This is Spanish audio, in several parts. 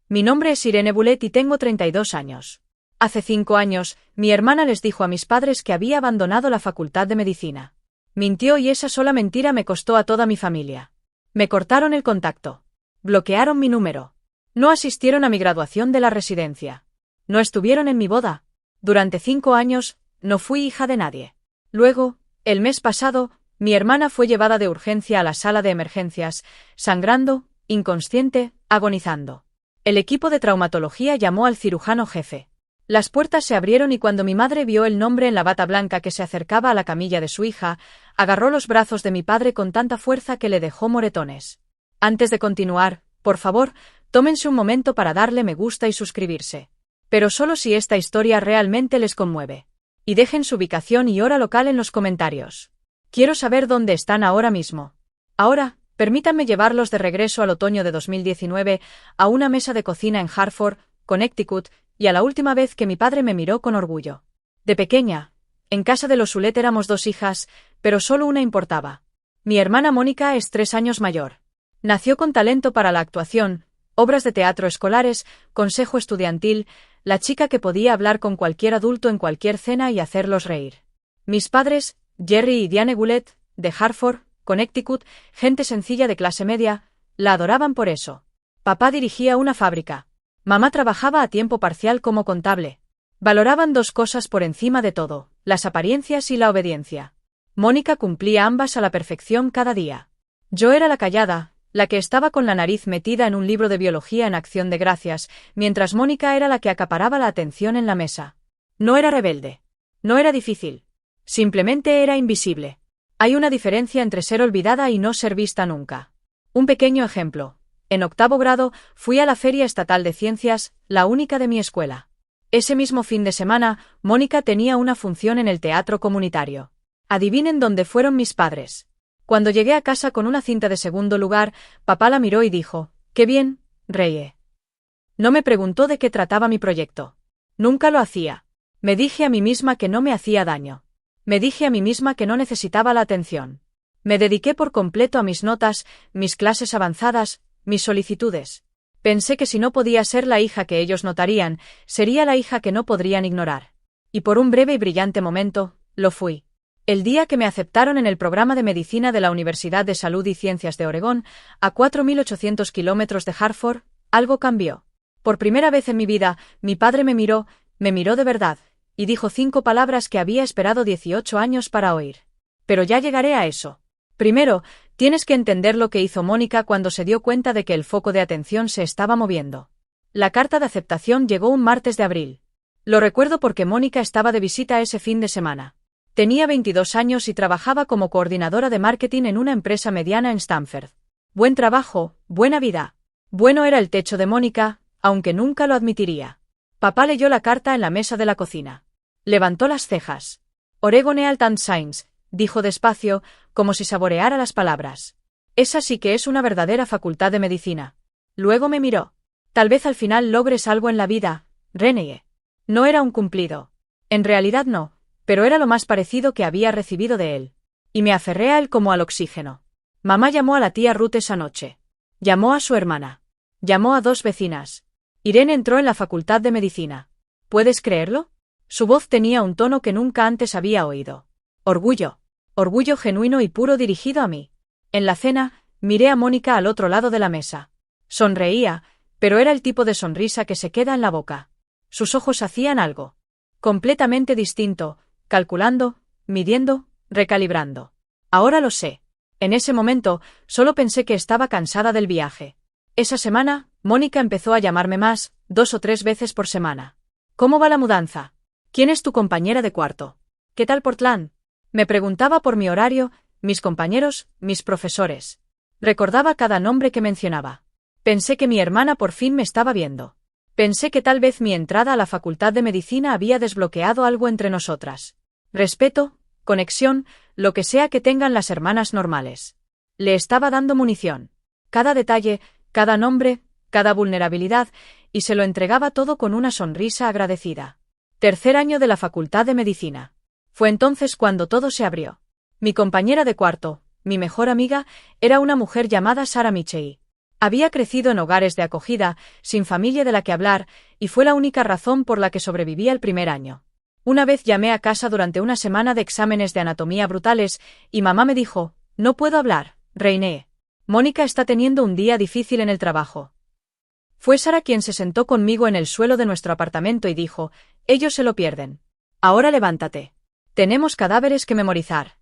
Mi nombre es Irene Boulet y tengo 32 años. Hace 5 años, mi hermana les dijo a mis padres que había abandonado la facultad de medicina. Mintió y esa sola mentira me costó a toda mi familia. Me cortaron el contacto. Bloquearon mi número. No asistieron a mi graduación de la residencia. No estuvieron en mi boda. Durante 5 años, no fui hija de nadie. Luego, el mes pasado, mi hermana fue llevada de urgencia a la sala de emergencias, sangrando, inconsciente, agonizando. El equipo de traumatología llamó al cirujano jefe. Las puertas se abrieron y cuando mi madre vio el nombre en la bata blanca que se acercaba a la camilla de su hija, agarró los brazos de mi padre con tanta fuerza que le dejó moretones. Antes de continuar, por favor, tómense un momento para darle me gusta y suscribirse. Pero solo si esta historia realmente les conmueve. Y dejen su ubicación y hora local en los comentarios. Quiero saber dónde están ahora mismo. Ahora, permítanme llevarlos de regreso al otoño de 2019, a una mesa de cocina en Hartford, Connecticut, y a la última vez que mi padre me miró con orgullo. De pequeña, en casa de los Boulet éramos 2 hijas, pero solo una importaba. Mi hermana Mónica es 3 años mayor. Nació con talento para la actuación, obras de teatro escolares, consejo estudiantil, la chica que podía hablar con cualquier adulto en cualquier cena y hacerlos reír. Mis padres, Jerry y Diane Boulet, de Hartford, Connecticut, gente sencilla de clase media, la adoraban por eso. Papá dirigía una fábrica. Mamá trabajaba a tiempo parcial como contable. Valoraban 2 cosas por encima de todo, las apariencias y la obediencia. Mónica cumplía ambas a la perfección cada día. Yo era la callada, la que estaba con la nariz metida en un libro de biología en Acción de Gracias, mientras Mónica era la que acaparaba la atención en la mesa. No era rebelde. No era difícil. Simplemente era invisible. Hay una diferencia entre ser olvidada y no ser vista nunca. Un pequeño ejemplo. En 8º grado, fui a la Feria Estatal de Ciencias, la única de mi escuela. Ese mismo fin de semana, Mónica tenía una función en el teatro comunitario. Adivinen dónde fueron mis padres. Cuando llegué a casa con una cinta de segundo lugar, papá la miró y dijo, «¡Qué bien, Reye!». No me preguntó de qué trataba mi proyecto. Nunca lo hacía. Me dije a mí misma que no me hacía daño. Me dije a mí misma que no necesitaba la atención. Me dediqué por completo a mis notas, mis clases avanzadas, mis solicitudes. Pensé que si no podía ser la hija que ellos notarían, sería la hija que no podrían ignorar. Y por un breve y brillante momento, lo fui. El día que me aceptaron en el programa de medicina de la Universidad de Salud y Ciencias de Oregón, a 4.800 kilómetros de Hartford, algo cambió. Por primera vez en mi vida, mi padre me miró de verdad, y dijo 5 palabras que había esperado 18 años para oír. Pero ya llegaré a eso. Primero, tienes que entender lo que hizo Mónica cuando se dio cuenta de que el foco de atención se estaba moviendo. La carta de aceptación llegó un martes de abril. Lo recuerdo porque Mónica estaba de visita ese fin de semana. Tenía 22 años y trabajaba como coordinadora de marketing en una empresa mediana en Stanford. Buen trabajo, buena vida. Bueno era el techo de Mónica, aunque nunca lo admitiría. Papá leyó la carta en la mesa de la cocina. Levantó las cejas. Oregon Health and Science, dijo despacio, como si saboreara las palabras. Esa sí que es una verdadera facultad de medicina. Luego me miró. Tal vez al final logres algo en la vida, Renee. No era un cumplido. En realidad no, pero era lo más parecido que había recibido de él. Y me aferré a él como al oxígeno. Mamá llamó a la tía Ruth esa noche. Llamó a su hermana. Llamó a 2 vecinas. Irene entró en la facultad de medicina. ¿Puedes creerlo? Su voz tenía un tono que nunca antes había oído. Orgullo. Orgullo genuino y puro dirigido a mí. En la cena, miré a Mónica al otro lado de la mesa. Sonreía, pero era el tipo de sonrisa que se queda en la boca. Sus ojos hacían algo. Completamente distinto, calculando, midiendo, recalibrando. Ahora lo sé. En ese momento, solo pensé que estaba cansada del viaje. Esa semana, Mónica empezó a llamarme más, 2 o 3 veces por semana. ¿Cómo va la mudanza? ¿Quién es tu compañera de cuarto? ¿Qué tal Portland? Me preguntaba por mi horario, mis compañeros, mis profesores. Recordaba cada nombre que mencionaba. Pensé que mi hermana por fin me estaba viendo. Pensé que tal vez mi entrada a la facultad de medicina había desbloqueado algo entre nosotras. Respeto, conexión, lo que sea que tengan las hermanas normales. Le estaba dando munición. Cada detalle, cada nombre, cada vulnerabilidad, y se lo entregaba todo con una sonrisa agradecida. 3er año de la facultad de medicina. Fue entonces cuando todo se abrió. Mi compañera de cuarto, mi mejor amiga, era una mujer llamada Sarah Michei. Había crecido en hogares de acogida, sin familia de la que hablar, y fue la única razón por la que sobrevivía el primer año. Una vez llamé a casa durante una semana de exámenes de anatomía brutales, y mamá me dijo: «No puedo hablar, reiné. Mónica está teniendo un día difícil en el trabajo». Fue Sara quien se sentó conmigo en el suelo de nuestro apartamento y dijo: «Ellos se lo pierden. Ahora levántate. Tenemos cadáveres que memorizar».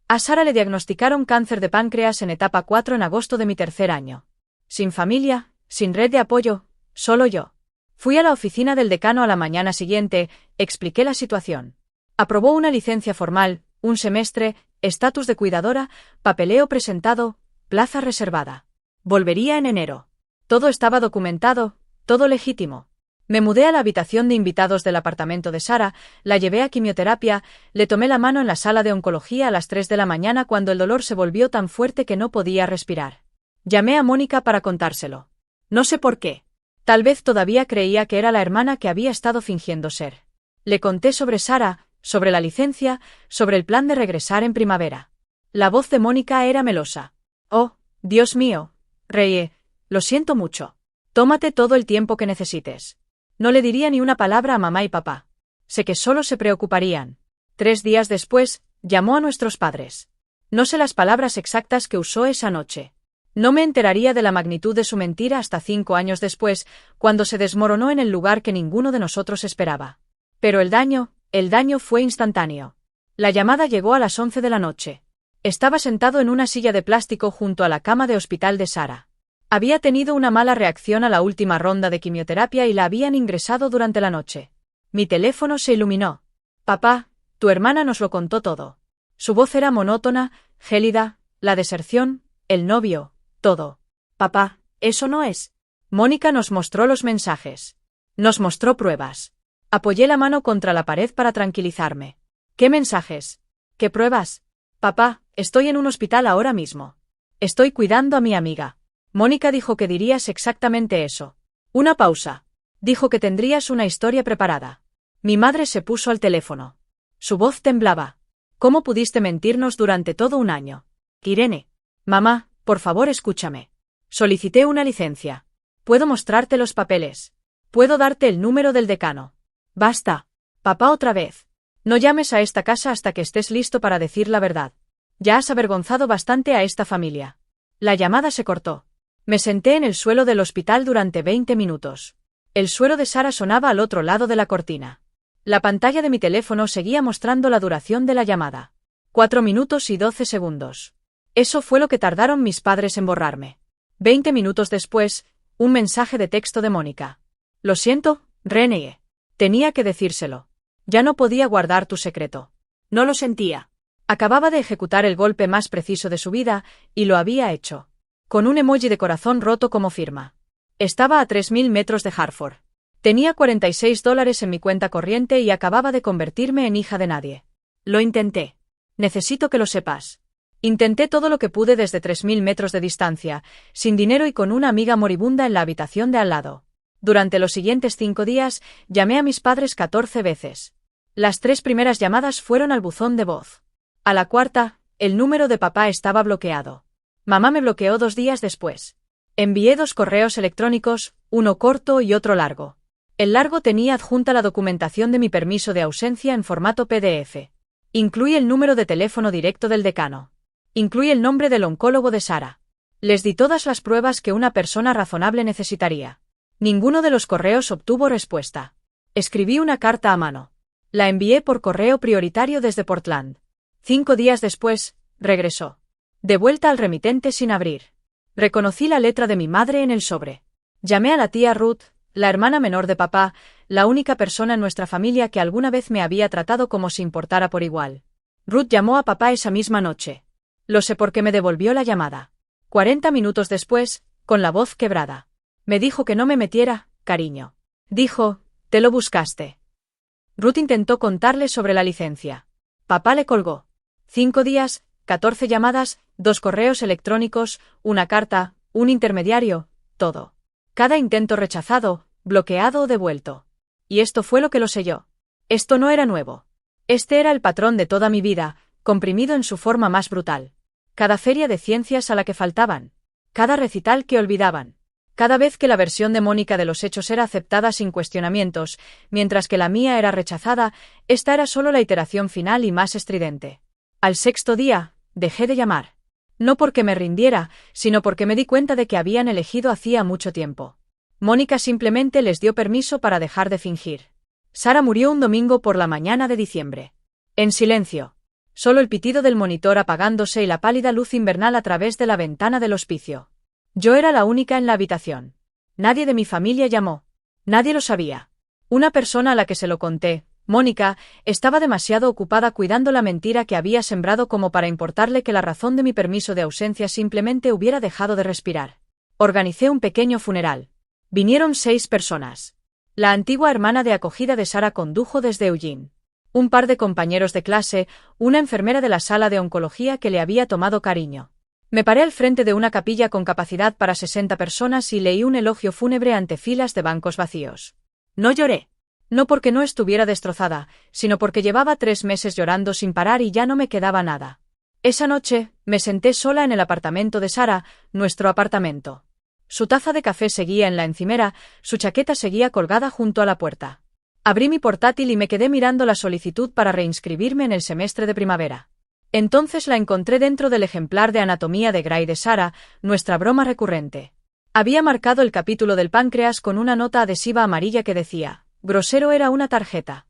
A Sara le diagnosticaron cáncer de páncreas en etapa 4 en agosto de mi tercer año. Sin familia, sin red de apoyo, solo yo. Fui a la oficina del decano a la mañana siguiente, expliqué la situación. Aprobó una licencia formal, un semestre, estatus de cuidadora, papeleo presentado, plaza reservada. Volvería en enero. Todo estaba documentado, todo legítimo. Me mudé a la habitación de invitados del apartamento de Sara, la llevé a quimioterapia, le tomé la mano en la sala de oncología a las 3 de la mañana cuando el dolor se volvió tan fuerte que no podía respirar. Llamé a Mónica para contárselo. No sé por qué. Tal vez todavía creía que era la hermana que había estado fingiendo ser. Le conté sobre Sara, sobre la licencia, sobre el plan de regresar en primavera. La voz de Mónica era melosa. «Oh, Dios mío, Reye, lo siento mucho. Tómate todo el tiempo que necesites». No le diría ni una palabra a mamá y papá. Sé que solo se preocuparían. 3 días después, llamó a nuestros padres. No sé las palabras exactas que usó esa noche. No me enteraría de la magnitud de su mentira hasta 5 años después, cuando se desmoronó en el lugar que ninguno de nosotros esperaba. Pero el daño fue instantáneo. La llamada llegó a las 11 de la noche. Estaba sentado en una silla de plástico junto a la cama de hospital de Sara. Había tenido una mala reacción a la última ronda de quimioterapia y la habían ingresado durante la noche. Mi teléfono se iluminó. «Papá, tu hermana nos lo contó todo». Su voz era monótona, gélida, la deserción, el novio, todo. «Papá, eso no es». Mónica nos mostró los mensajes. Nos mostró pruebas. Apoyé la mano contra la pared para tranquilizarme. «¿Qué mensajes? ¿Qué pruebas?» «Papá, estoy en un hospital ahora mismo. Estoy cuidando a mi amiga». Mónica dijo que dirías exactamente eso. Una pausa. Dijo que tendrías una historia preparada. Mi madre se puso al teléfono. Su voz temblaba. «¿Cómo pudiste mentirnos durante todo un año?» «Irene». «Mamá, por favor escúchame. Solicité una licencia. Puedo mostrarte los papeles. Puedo darte el número del decano». «Basta. Papá, otra vez. No llames a esta casa hasta que estés listo para decir la verdad. Ya has avergonzado bastante a esta familia». La llamada se cortó. Me senté en el suelo del hospital durante 20 minutos. El suelo de Sara sonaba al otro lado de la cortina. La pantalla de mi teléfono seguía mostrando la duración de la llamada. 4 minutos y 12 segundos. Eso fue lo que tardaron mis padres en borrarme. 20 minutos después, un mensaje de texto de Mónica. «Lo siento, René. Tenía que decírselo. Ya no podía guardar tu secreto». No lo sentía. Acababa de ejecutar el golpe más preciso de su vida, y lo había hecho. Con un emoji de corazón roto como firma. Estaba a 3000 metros de Hartford. Tenía $46 en mi cuenta corriente y acababa de convertirme en hija de nadie. Lo intenté. Necesito que lo sepas. Intenté todo lo que pude desde 3000 metros de distancia, sin dinero y con una amiga moribunda en la habitación de al lado. Durante los siguientes 5 días, llamé a mis padres 14 veces. Las 3 primeras llamadas fueron al buzón de voz. A la cuarta, el número de papá estaba bloqueado. Mamá me bloqueó 2 días después. Envié 2 correos electrónicos, uno corto y otro largo. El largo tenía adjunta la documentación de mi permiso de ausencia en formato PDF. Incluí el número de teléfono directo del decano. Incluí el nombre del oncólogo de Sara. Les di todas las pruebas que una persona razonable necesitaría. Ninguno de los correos obtuvo respuesta. Escribí una carta a mano. La envié por correo prioritario desde Portland. 5 días después, regresó. De vuelta al remitente sin abrir. Reconocí la letra de mi madre en el sobre. Llamé a la tía Ruth, la hermana menor de papá, la única persona en nuestra familia que alguna vez me había tratado como si importara por igual. Ruth llamó a papá esa misma noche. Lo sé porque me devolvió la llamada. 40 minutos después, con la voz quebrada. Me dijo que no me metiera, cariño. Dijo: «Te lo buscaste». Ruth intentó contarle sobre la licencia. Papá le colgó. 5 días, 14 llamadas, 2 correos electrónicos, una carta, un intermediario, todo. Cada intento rechazado, bloqueado o devuelto. Y esto fue lo que lo selló. Esto no era nuevo. Este era el patrón de toda mi vida, comprimido en su forma más brutal. Cada feria de ciencias a la que faltaban. cada recital que olvidaban. Cada vez que la versión de Mónica de los hechos era aceptada sin cuestionamientos, mientras que la mía era rechazada, esta era solo la iteración final y más estridente. Al sexto día, dejé de llamar. No porque me rindiera, sino porque me di cuenta de que habían elegido hacía mucho tiempo. Mónica simplemente les dio permiso para dejar de fingir. Sara murió un domingo por la mañana de diciembre. En silencio. Solo el pitido del monitor apagándose y la pálida luz invernal a través de la ventana del hospicio. Yo era la única en la habitación. Nadie de mi familia llamó. Nadie lo sabía. Una persona a la que se lo conté, Mónica, estaba demasiado ocupada cuidando la mentira que había sembrado como para importarle que la razón de mi permiso de ausencia simplemente hubiera dejado de respirar. Organicé un pequeño funeral. Vinieron 6 personas. La antigua hermana de acogida de Sara condujo desde Eugene. Un par de compañeros de clase, una enfermera de la sala de oncología que le había tomado cariño. Me paré al frente de una capilla con capacidad para 60 personas y leí un elogio fúnebre ante filas de bancos vacíos. No lloré. No porque no estuviera destrozada, sino porque llevaba 3 meses llorando sin parar y ya no me quedaba nada. Esa noche, me senté sola en el apartamento de Sara, nuestro apartamento. Su taza de café seguía en la encimera, su chaqueta seguía colgada junto a la puerta. Abrí mi portátil y me quedé mirando la solicitud para reinscribirme en el semestre de primavera. Entonces la encontré dentro del ejemplar de anatomía de Gray de Sara, nuestra broma recurrente. Había marcado el capítulo del páncreas con una nota adhesiva amarilla que decía, grosero era una tarjeta.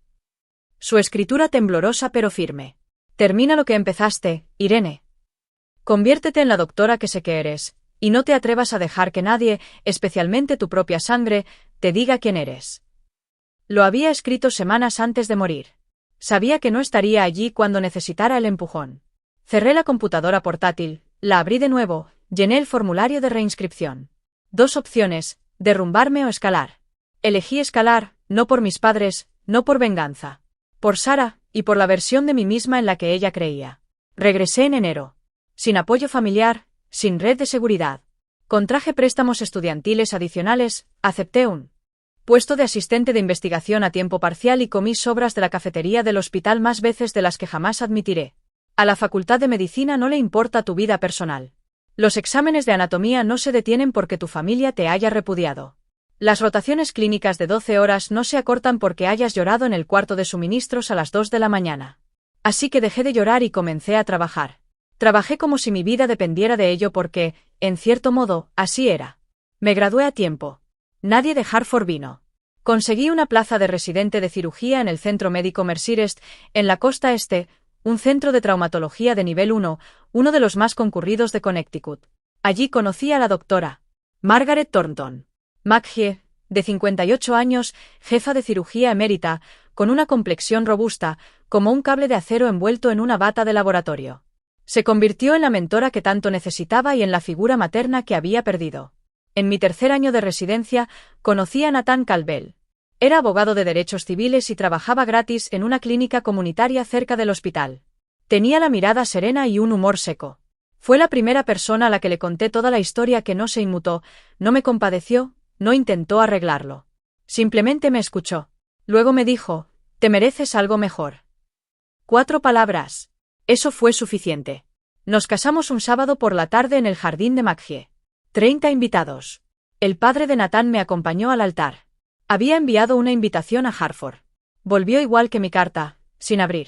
Su escritura temblorosa pero firme. Termina lo que empezaste, Irene. Conviértete en la doctora que sé que eres, y no te atrevas a dejar que nadie, especialmente tu propia sangre, te diga quién eres. Lo había escrito semanas antes de morir. Sabía que no estaría allí cuando necesitara el empujón. Cerré la computadora portátil, la abrí de nuevo, llené el formulario de reinscripción. 2 opciones, derrumbarme o escalar. Elegí escalar, no por mis padres, no por venganza. Por Sara, y por la versión de mí misma en la que ella creía. Regresé en enero. Sin apoyo familiar, sin red de seguridad. Contraje préstamos estudiantiles adicionales, acepté un puesto de asistente de investigación a tiempo parcial y comí sobras de la cafetería del hospital más veces de las que jamás admitiré. A la Facultad de Medicina no le importa tu vida personal. Los exámenes de anatomía no se detienen porque tu familia te haya repudiado. Las rotaciones clínicas de 12 horas no se acortan porque hayas llorado en el cuarto de suministros a las 2 de la mañana. Así que dejé de llorar y comencé a trabajar. Trabajé como si mi vida dependiera de ello porque, en cierto modo, así era. Me gradué a tiempo. Nadie de Hartford vino. Conseguí una plaza de residente de cirugía en el Centro Médico Mercirest, en la costa este, un centro de traumatología de nivel 1, uno de los más concurridos de Connecticut. Allí conocí a la doctora Margaret Thornton McGee, de 58 años, jefa de cirugía emérita, con una complexión robusta, como un cable de acero envuelto en una bata de laboratorio. Se convirtió en la mentora que tanto necesitaba y en la figura materna que había perdido. En mi tercer año de residencia, conocí a Nathan Calvel. Era abogado de derechos civiles y trabajaba gratis en una clínica comunitaria cerca del hospital. Tenía la mirada serena y un humor seco. Fue la primera persona a la que le conté toda la historia que no se inmutó, no me compadeció, no intentó arreglarlo. Simplemente me escuchó. Luego me dijo, «Te mereces algo mejor». 4 palabras. Eso fue suficiente. Nos casamos un sábado por la tarde en el jardín de McGee. 30 invitados. El padre de Nathan me acompañó al altar. Había enviado una invitación a Hartford. Volvió igual que mi carta, sin abrir.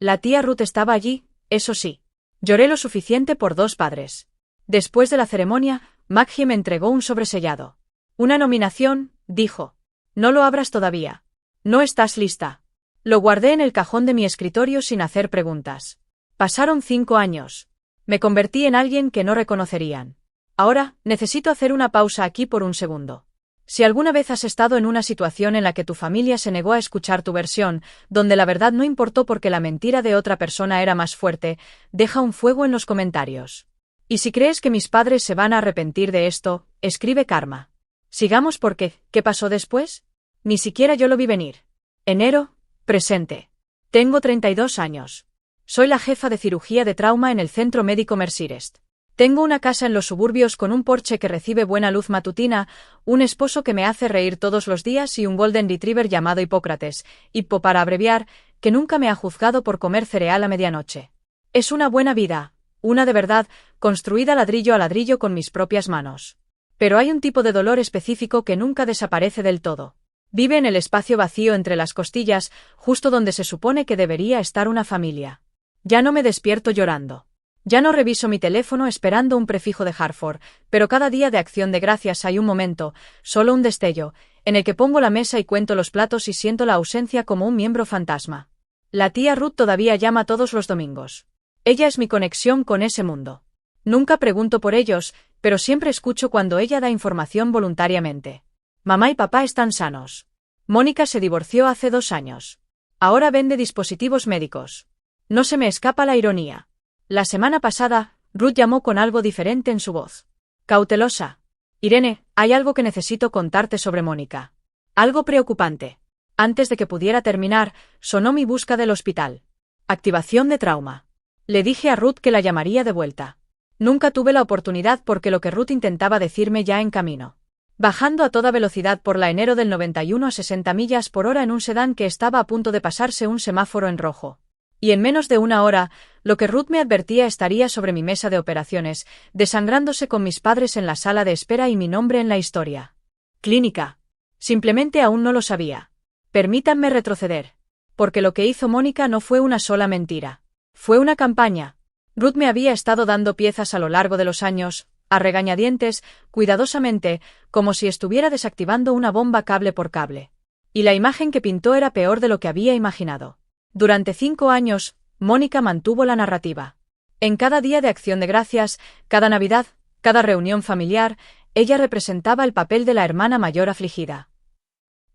La tía Ruth estaba allí, eso sí. Lloré lo suficiente por 2 padres. Después de la ceremonia, McGee me entregó un sobresellado. Una nominación, dijo. No lo abras todavía. No estás lista. Lo guardé en el cajón de mi escritorio sin hacer preguntas. Pasaron 5 años. Me convertí en alguien que no reconocerían. Ahora, necesito hacer una pausa aquí por un segundo. Si alguna vez has estado en una situación en la que tu familia se negó a escuchar tu versión, donde la verdad no importó porque la mentira de otra persona era más fuerte, deja un fuego en los comentarios. Y si crees que mis padres se van a arrepentir de esto, escribe karma. Sigamos porque, ¿qué pasó después? Ni siquiera yo lo vi venir. Enero, presente. Tengo 32 años. Soy la jefa de cirugía de trauma en el Centro Médico Mercirest. Tengo una casa en los suburbios con un porche que recibe buena luz matutina, un esposo que me hace reír todos los días y un golden retriever llamado Hipócrates, Hippo para abreviar, que nunca me ha juzgado por comer cereal a medianoche. Es una buena vida, Una de verdad, construida ladrillo a ladrillo con mis propias manos. Pero hay un tipo de dolor específico que nunca desaparece del todo. Vive en el espacio vacío entre las costillas, justo donde se supone que debería estar una familia. Ya no me despierto llorando. Ya no reviso mi teléfono esperando un prefijo de Hartford, pero cada día de Acción de Gracias hay un momento, solo un destello, en el que pongo la mesa y cuento los platos y siento la ausencia como un miembro fantasma. La tía Ruth todavía llama todos los domingos. Ella es mi conexión con ese mundo. Nunca pregunto por ellos, pero siempre escucho cuando ella da información voluntariamente. Mamá y papá están sanos. Mónica se divorció hace 2 años. Ahora vende dispositivos médicos. No se me escapa la ironía. La semana pasada, Ruth llamó con algo diferente en su voz. Cautelosa. Irene, hay algo que necesito contarte sobre Mónica. Algo preocupante. Antes de que pudiera terminar, sonó mi busca del hospital. Activación de trauma. Le dije a Ruth que la llamaría de vuelta. Nunca tuve la oportunidad porque lo que Ruth intentaba decirme ya en camino. Bajando a toda velocidad por la enero del 91 a 60 millas por hora en un sedán que estaba a punto de pasarse un semáforo en rojo. Y en menos de 1 hora, lo que Ruth me advertía estaría sobre mi mesa de operaciones, desangrándose con mis padres en la sala de espera y mi nombre en la historia. Clínica. Simplemente aún no lo sabía. Permítanme retroceder. Porque lo que hizo Mónica no fue una sola mentira. Fue una campaña. Ruth me había estado dando piezas a lo largo de los años, a regañadientes, cuidadosamente, como si estuviera desactivando una bomba cable por cable. Y la imagen que pintó era peor de lo que había imaginado. Durante 5 años, Mónica mantuvo la narrativa. En cada día de Acción de Gracias, cada Navidad, cada reunión familiar, ella representaba el papel de la hermana mayor afligida.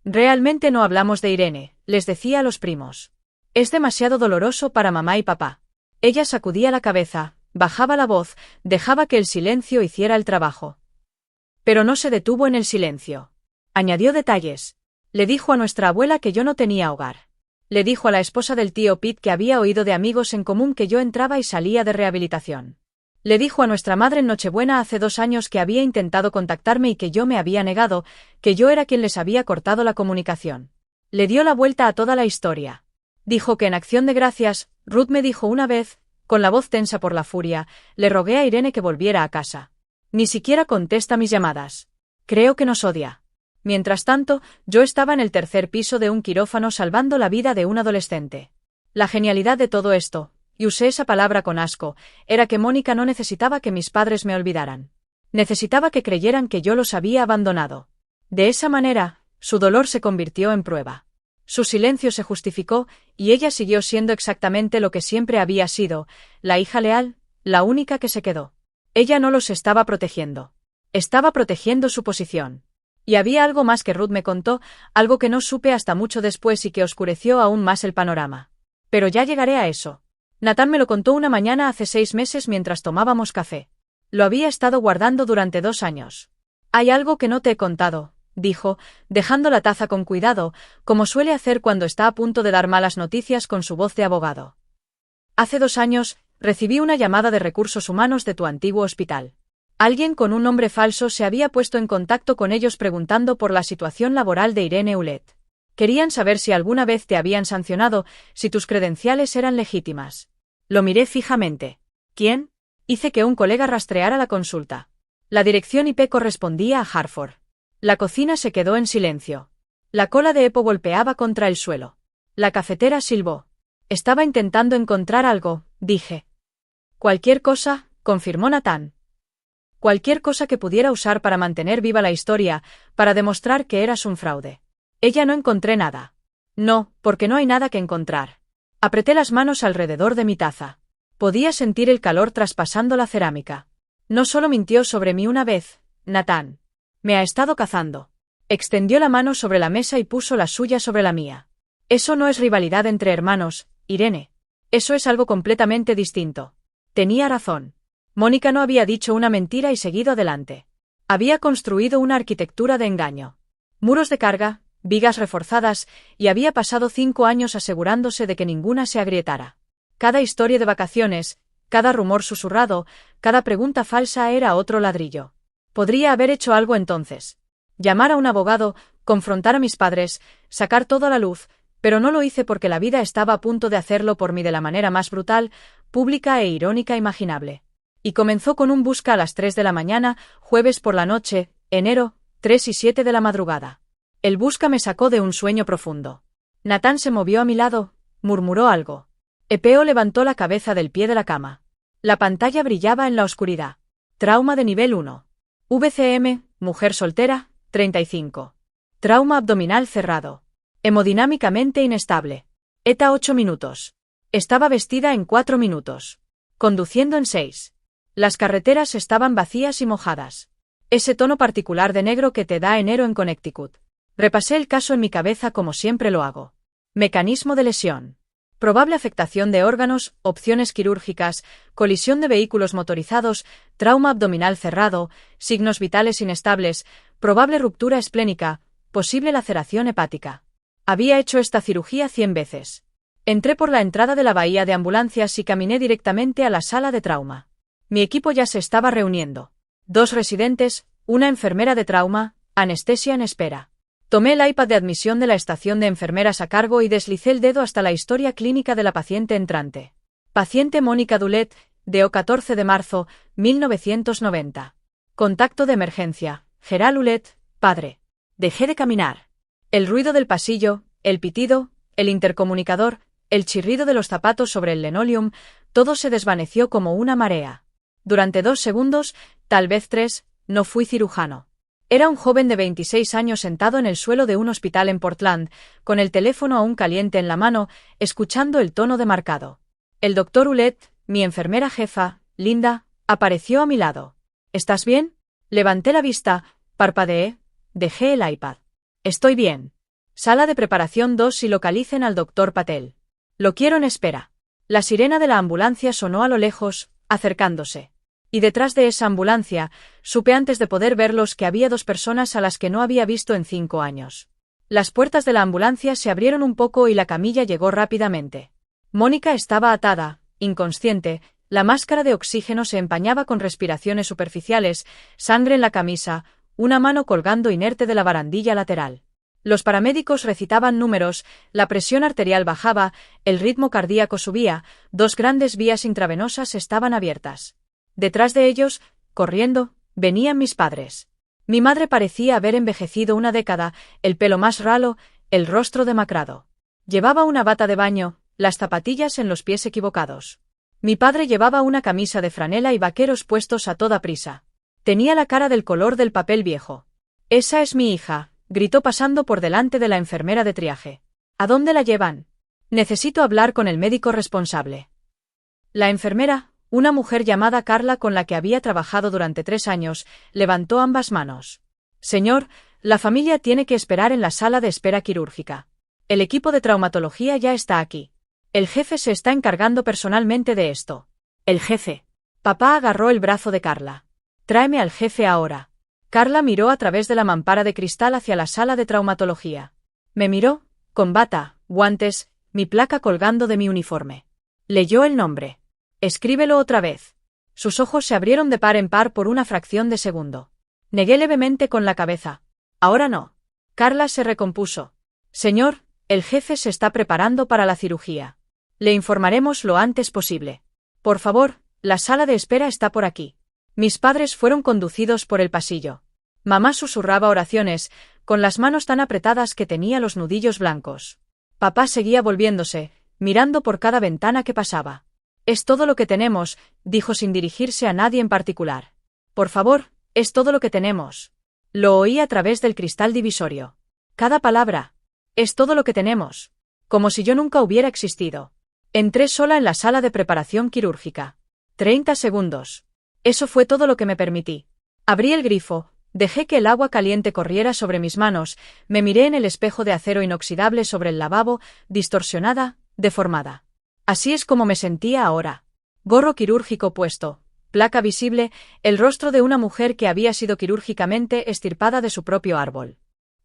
Realmente no hablamos de Irene, les decía a los primos. Es demasiado doloroso para mamá y papá. Ella sacudía la cabeza, bajaba la voz, dejaba que el silencio hiciera el trabajo. Pero no se detuvo en el silencio. Añadió detalles. Le dijo a nuestra abuela que yo no tenía hogar. Le dijo a la esposa del tío Pete que había oído de amigos en común que yo entraba y salía de rehabilitación. Le dijo a nuestra madre en Nochebuena hace 2 años que había intentado contactarme y que yo me había negado, que yo era quien les había cortado la comunicación. Le dio la vuelta a toda la historia. Dijo que en Acción de Gracias, Ruth me dijo una vez, con la voz tensa por la furia, le rogué a Irene que volviera a casa. Ni siquiera contesta mis llamadas. Creo que nos odia. Mientras tanto, yo estaba en el 3er piso de un quirófano salvando la vida de un adolescente. La genialidad de todo esto, y usé esa palabra con asco, era que Mónica no necesitaba que mis padres me olvidaran. Necesitaba que creyeran que yo los había abandonado. De esa manera, su dolor se convirtió en prueba. Su silencio se justificó, y ella siguió siendo exactamente lo que siempre había sido, la hija leal, la única que se quedó. Ella no los estaba protegiendo. Estaba protegiendo su posición. Y había algo más que Ruth me contó, algo que no supe hasta mucho después y que oscureció aún más el panorama. Pero ya llegaré a eso. Nathan me lo contó una mañana hace 6 meses mientras tomábamos café. Lo había estado guardando durante 2 años. Hay algo que no te he contado, dijo, dejando la taza con cuidado, como suele hacer cuando está a punto de dar malas noticias con su voz de abogado. Hace 2 años, recibí una llamada de recursos humanos de tu antiguo hospital. Alguien con un nombre falso se había puesto en contacto con ellos preguntando por la situación laboral de Irene Oulet. Querían saber si alguna vez te habían sancionado, si tus credenciales eran legítimas. Lo miré fijamente. ¿Quién? Hice que un colega rastreara la consulta. La dirección IP correspondía a Hartford. La cocina se quedó en silencio. La cola de Epo golpeaba contra el suelo. La cafetera silbó. Estaba intentando encontrar algo, dije. Cualquier cosa, confirmó Nathan. Cualquier cosa que pudiera usar para mantener viva la historia, para demostrar que eras un fraude. Ella no encontré nada. No, porque no hay nada que encontrar. Apreté las manos alrededor de mi taza. Podía sentir el calor traspasando la cerámica. No solo mintió sobre mí una vez, Nathan. Me ha estado cazando. Extendió la mano sobre la mesa y puso la suya sobre la mía. Eso no es rivalidad entre hermanos, Irene. Eso es algo completamente distinto. Tenía razón. Mónica no había dicho una mentira y seguido adelante. Había construido una arquitectura de engaño. Muros de carga, vigas reforzadas, y había pasado 5 años asegurándose de que ninguna se agrietara. Cada historia de vacaciones, cada rumor susurrado, cada pregunta falsa era otro ladrillo. Podría haber hecho algo entonces. Llamar a un abogado, confrontar a mis padres, sacar todo a la luz, pero no lo hice porque la vida estaba a punto de hacerlo por mí de la manera más brutal, pública e irónica imaginable. Y comenzó con un busca a las 3 de la mañana, jueves por la noche, enero, 3 y 7 de la madrugada. El busca me sacó de un sueño profundo. Nathan se movió a mi lado, murmuró algo. Epeo levantó la cabeza del pie de la cama. La pantalla brillaba en la oscuridad. Trauma de nivel 1. VCM, mujer soltera, 35. Trauma abdominal cerrado. Hemodinámicamente inestable. ETA 8 minutos. Estaba vestida en 4 minutos. Conduciendo en 6. Las carreteras estaban vacías y mojadas. Ese tono particular de negro que te da enero en Connecticut. Repasé el caso en mi cabeza como siempre lo hago. Mecanismo de lesión. Probable afectación de órganos, opciones quirúrgicas, colisión de vehículos motorizados, trauma abdominal cerrado, signos vitales inestables, probable ruptura esplénica, posible laceración hepática. Había hecho esta cirugía 100 veces. Entré por la entrada de la bahía de ambulancias y caminé directamente a la sala de trauma. Mi equipo ya se estaba reuniendo. 2 residentes, una enfermera de trauma, anestesia en espera. Tomé el iPad de admisión de la estación de enfermeras a cargo y deslicé el dedo hasta la historia clínica de la paciente entrante. Paciente Mónica Dulet, DO 14 de marzo, 1990. Contacto de emergencia, Gerald Ulet, padre. Dejé de caminar. El ruido del pasillo, el pitido, el intercomunicador, el chirrido de los zapatos sobre el linoleum, todo se desvaneció como una marea. Durante 2 segundos, tal vez 3, no fui cirujano. Era un joven de 26 años sentado en el suelo de un hospital en Portland, con el teléfono aún caliente en la mano, escuchando el tono demarcado. El doctor Ulet, mi enfermera jefa, Linda, apareció a mi lado. ¿Estás bien? Levanté la vista, parpadeé, dejé el iPad. Estoy bien. Sala de preparación 2 y localicen al doctor Patel. Lo quiero en espera. La sirena de la ambulancia sonó a lo lejos, acercándose. Y detrás de esa ambulancia, supe antes de poder verlos que había 2 personas a las que no había visto en 5 años. Las puertas de la ambulancia se abrieron un poco y la camilla llegó rápidamente. Mónica estaba atada, inconsciente, la máscara de oxígeno se empañaba con respiraciones superficiales, sangre en la camisa, una mano colgando inerte de la barandilla lateral. Los paramédicos recitaban números, la presión arterial bajaba, el ritmo cardíaco subía, 2 grandes vías intravenosas estaban abiertas. Detrás de ellos, corriendo, venían mis padres. Mi madre parecía haber envejecido una década, el pelo más ralo, el rostro demacrado. Llevaba una bata de baño, las zapatillas en los pies equivocados. Mi padre llevaba una camisa de franela y vaqueros puestos a toda prisa. Tenía la cara del color del papel viejo. «Esa es mi hija», gritó pasando por delante de la enfermera de triaje. «¿A dónde la llevan? Necesito hablar con el médico responsable». La enfermera, una mujer llamada Carla con la que había trabajado durante 3 años, levantó ambas manos. «Señor, la familia tiene que esperar en la sala de espera quirúrgica. El equipo de traumatología ya está aquí. El jefe se está encargando personalmente de esto». «¿El jefe?» Papá agarró el brazo de Carla. «Tráeme al jefe ahora». Carla miró a través de la mampara de cristal hacia la sala de traumatología. Me miró, con bata, guantes, mi placa colgando de mi uniforme. Leyó el nombre. «Escríbelo otra vez». Sus ojos se abrieron de par en par por una fracción de segundo. Negué levemente con la cabeza. «Ahora no». Carla se recompuso. «Señor, el jefe se está preparando para la cirugía. Le informaremos lo antes posible. Por favor, la sala de espera está por aquí». Mis padres fueron conducidos por el pasillo. Mamá susurraba oraciones, con las manos tan apretadas que tenía los nudillos blancos. Papá seguía volviéndose, mirando por cada ventana que pasaba. «Es todo lo que tenemos», dijo sin dirigirse a nadie en particular. «Por favor, es todo lo que tenemos». Lo oí a través del cristal divisorio. Cada palabra. «Es todo lo que tenemos». Como si yo nunca hubiera existido. Entré sola en la sala de preparación quirúrgica. 30 segundos. Eso fue todo lo que me permití. Abrí el grifo, dejé que el agua caliente corriera sobre mis manos, me miré en el espejo de acero inoxidable sobre el lavabo, distorsionada, deformada. Así es como me sentía ahora. Gorro quirúrgico puesto, placa visible, el rostro de una mujer que había sido quirúrgicamente extirpada de su propio árbol.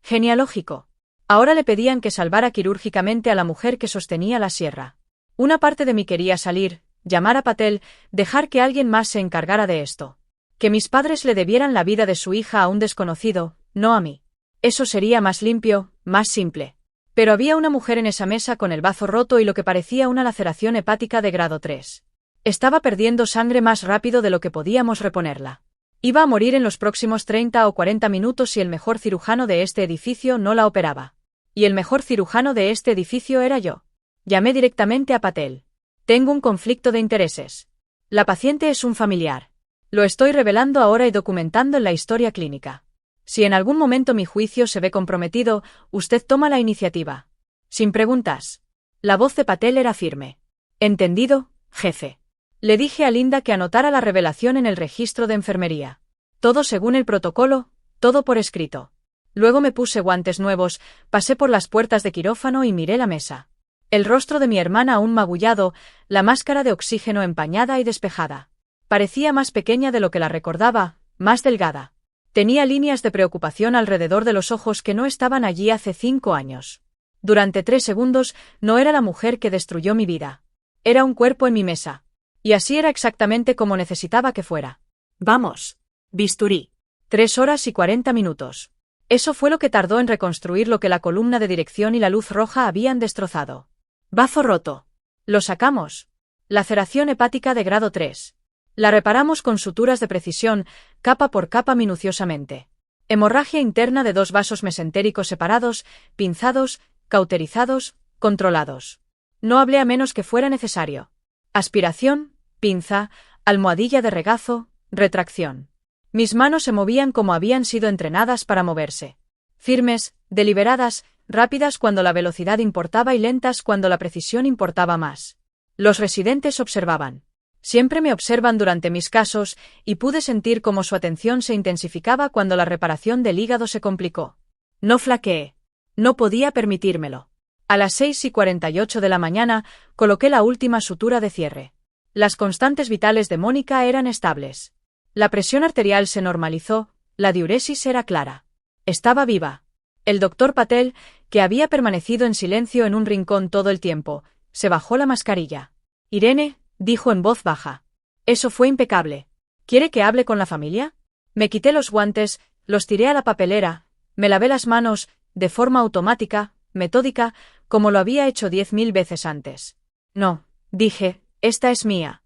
Genealógico. Ahora le pedían que salvara quirúrgicamente a la mujer que sostenía la sierra. Una parte de mí quería salir, llamar a Patel, dejar que alguien más se encargara de esto. Que mis padres le debieran la vida de su hija a un desconocido, no a mí. Eso sería más limpio, más simple. Pero había una mujer en esa mesa con el bazo roto y lo que parecía una laceración hepática de grado 3. Estaba perdiendo sangre más rápido de lo que podíamos reponerla. Iba a morir en los próximos 30 o 40 minutos si el mejor cirujano de este edificio no la operaba. Y el mejor cirujano de este edificio era yo. Llamé directamente a Patel. Tengo un conflicto de intereses. La paciente es un familiar. Lo estoy revelando ahora y documentando en la historia clínica. Si en algún momento mi juicio se ve comprometido, usted toma la iniciativa. Sin preguntas. La voz de Patel era firme. Entendido, jefe. Le dije a Linda que anotara la revelación en el registro de enfermería. Todo según el protocolo, todo por escrito. Luego me puse guantes nuevos, pasé por las puertas de quirófano y miré la mesa. El rostro de mi hermana aún magullado, la máscara de oxígeno empañada y despejada. Parecía más pequeña de lo que la recordaba, más delgada. Tenía líneas de preocupación alrededor de los ojos que no estaban allí hace 5 años. Durante 3 segundos no era la mujer que destruyó mi vida. Era un cuerpo en mi mesa. Y así era exactamente como necesitaba que fuera. Vamos. Bisturí. 3 horas y 40 minutos. Eso fue lo que tardó en reconstruir lo que la columna de dirección y la luz roja habían destrozado. Bazo roto. Lo sacamos. Laceración hepática de grado 3. La reparamos con suturas de precisión, capa por capa minuciosamente. Hemorragia interna de 2 vasos mesentéricos separados, pinzados, cauterizados, controlados. No hablé a menos que fuera necesario. Aspiración, pinza, almohadilla de regazo, retracción. Mis manos se movían como habían sido entrenadas para moverse. Firmes, deliberadas, rápidas cuando la velocidad importaba y lentas cuando la precisión importaba más. Los residentes observaban. Siempre me observan durante mis casos, y pude sentir cómo su atención se intensificaba cuando la reparación del hígado se complicó. No flaqueé. No podía permitírmelo. A las 6:48 de la mañana, coloqué la última sutura de cierre. Las constantes vitales de Mónica eran estables. La presión arterial se normalizó, la diuresis era clara. Estaba viva. El doctor Patel, que había permanecido en silencio en un rincón todo el tiempo, se bajó la mascarilla. Irene, dijo en voz baja. Eso fue impecable. ¿Quiere que hable con la familia? Me quité los guantes, los tiré a la papelera, me lavé las manos, de forma automática, metódica, como lo había hecho 10.000 veces antes. No, dije, esta es mía.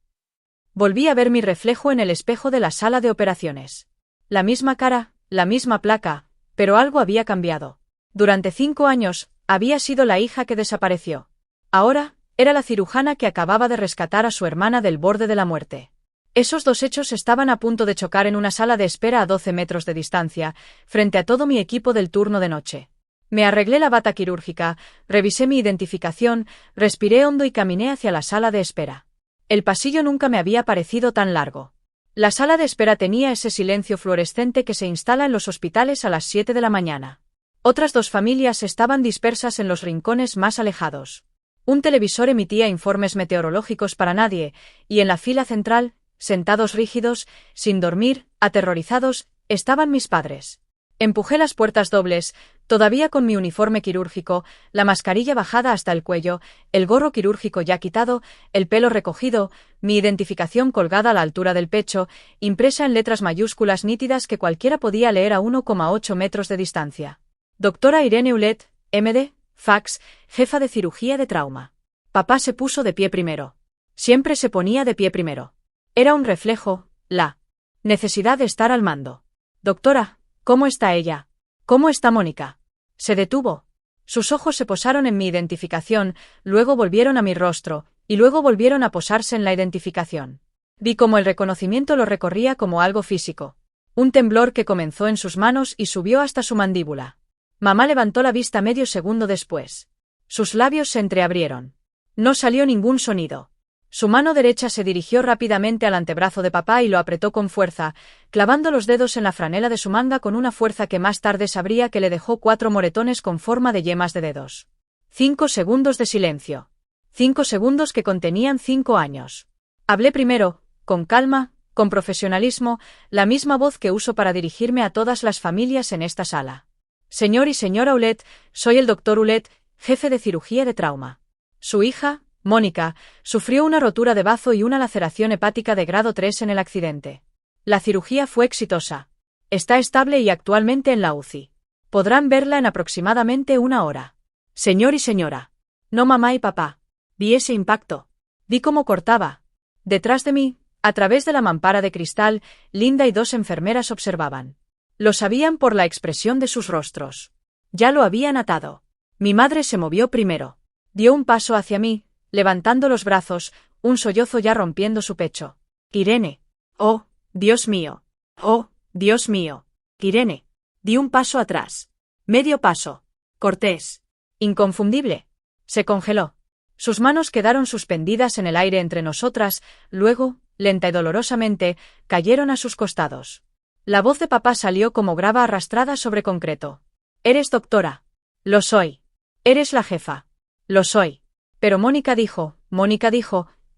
Volví a ver mi reflejo en el espejo de la sala de operaciones. La misma cara, la misma placa, pero algo había cambiado. Durante 5 años, había sido la hija que desapareció. Ahora, era la cirujana que acababa de rescatar a su hermana del borde de la muerte. Esos 2 hechos estaban a punto de chocar en una sala de espera a 12 metros de distancia, frente a todo mi equipo del turno de noche. Me arreglé la bata quirúrgica, revisé mi identificación, respiré hondo y caminé hacia la sala de espera. El pasillo nunca me había parecido tan largo. La sala de espera tenía ese silencio fluorescente que se instala en los hospitales a las 7 de la mañana. Otras 2 familias estaban dispersas en los rincones más alejados. Un televisor emitía informes meteorológicos para nadie, y en la fila central, sentados rígidos, sin dormir, aterrorizados, estaban mis padres. Empujé las puertas dobles, todavía con mi uniforme quirúrgico, la mascarilla bajada hasta el cuello, el gorro quirúrgico ya quitado, el pelo recogido, mi identificación colgada a la altura del pecho, impresa en letras mayúsculas nítidas que cualquiera podía leer a 1,8 metros de distancia. Doctora Irene Ulet, MD, fax, jefa de cirugía de trauma. Papá se puso de pie primero. Siempre se ponía de pie primero. Era un reflejo, la necesidad de estar al mando. Doctora, ¿cómo está ella? ¿Cómo está Mónica? Se detuvo. Sus ojos se posaron en mi identificación, luego volvieron a mi rostro, y luego volvieron a posarse en la identificación. Vi cómo el reconocimiento lo recorría como algo físico. Un temblor que comenzó en sus manos y subió hasta su mandíbula. Mamá levantó la vista medio segundo después. Sus labios se entreabrieron. No salió ningún sonido. Su mano derecha se dirigió rápidamente al antebrazo de papá y lo apretó con fuerza, clavando los dedos en la franela de su manga con una fuerza que más tarde sabría que le dejó 4 moretones con forma de yemas de dedos. 5 segundos de silencio. 5 segundos que contenían 5 años. Hablé primero, con calma, con profesionalismo, la misma voz que uso para dirigirme a todas las familias en esta sala. Señor y señora Ulet, soy el doctor Ulet, jefe de cirugía de trauma. Su hija, Mónica, sufrió una rotura de bazo y una laceración hepática de grado 3 en el accidente. La cirugía fue exitosa. Está estable y actualmente en la UCI. Podrán verla en aproximadamente 1 hora. Señor y señora. No mamá y papá. Vi ese impacto. Vi cómo cortaba. Detrás de mí, a través de la mampara de cristal, Linda y dos enfermeras observaban. Lo sabían por la expresión de sus rostros. Ya lo habían atado. Mi madre se movió primero. Dio un paso hacia mí, levantando los brazos, un sollozo ya rompiendo su pecho. Irene. Oh, Dios mío. Oh, Dios mío. Irene. Di un paso atrás. Medio paso. Cortés. Inconfundible. Se congeló. Sus manos quedaron suspendidas en el aire entre nosotras, luego, lenta y dolorosamente, cayeron a sus costados. La voz de papá salió como grava arrastrada sobre concreto. «¿Eres doctora?» «Lo soy». «¿Eres la jefa?» «Lo soy». Pero Mónica dijo,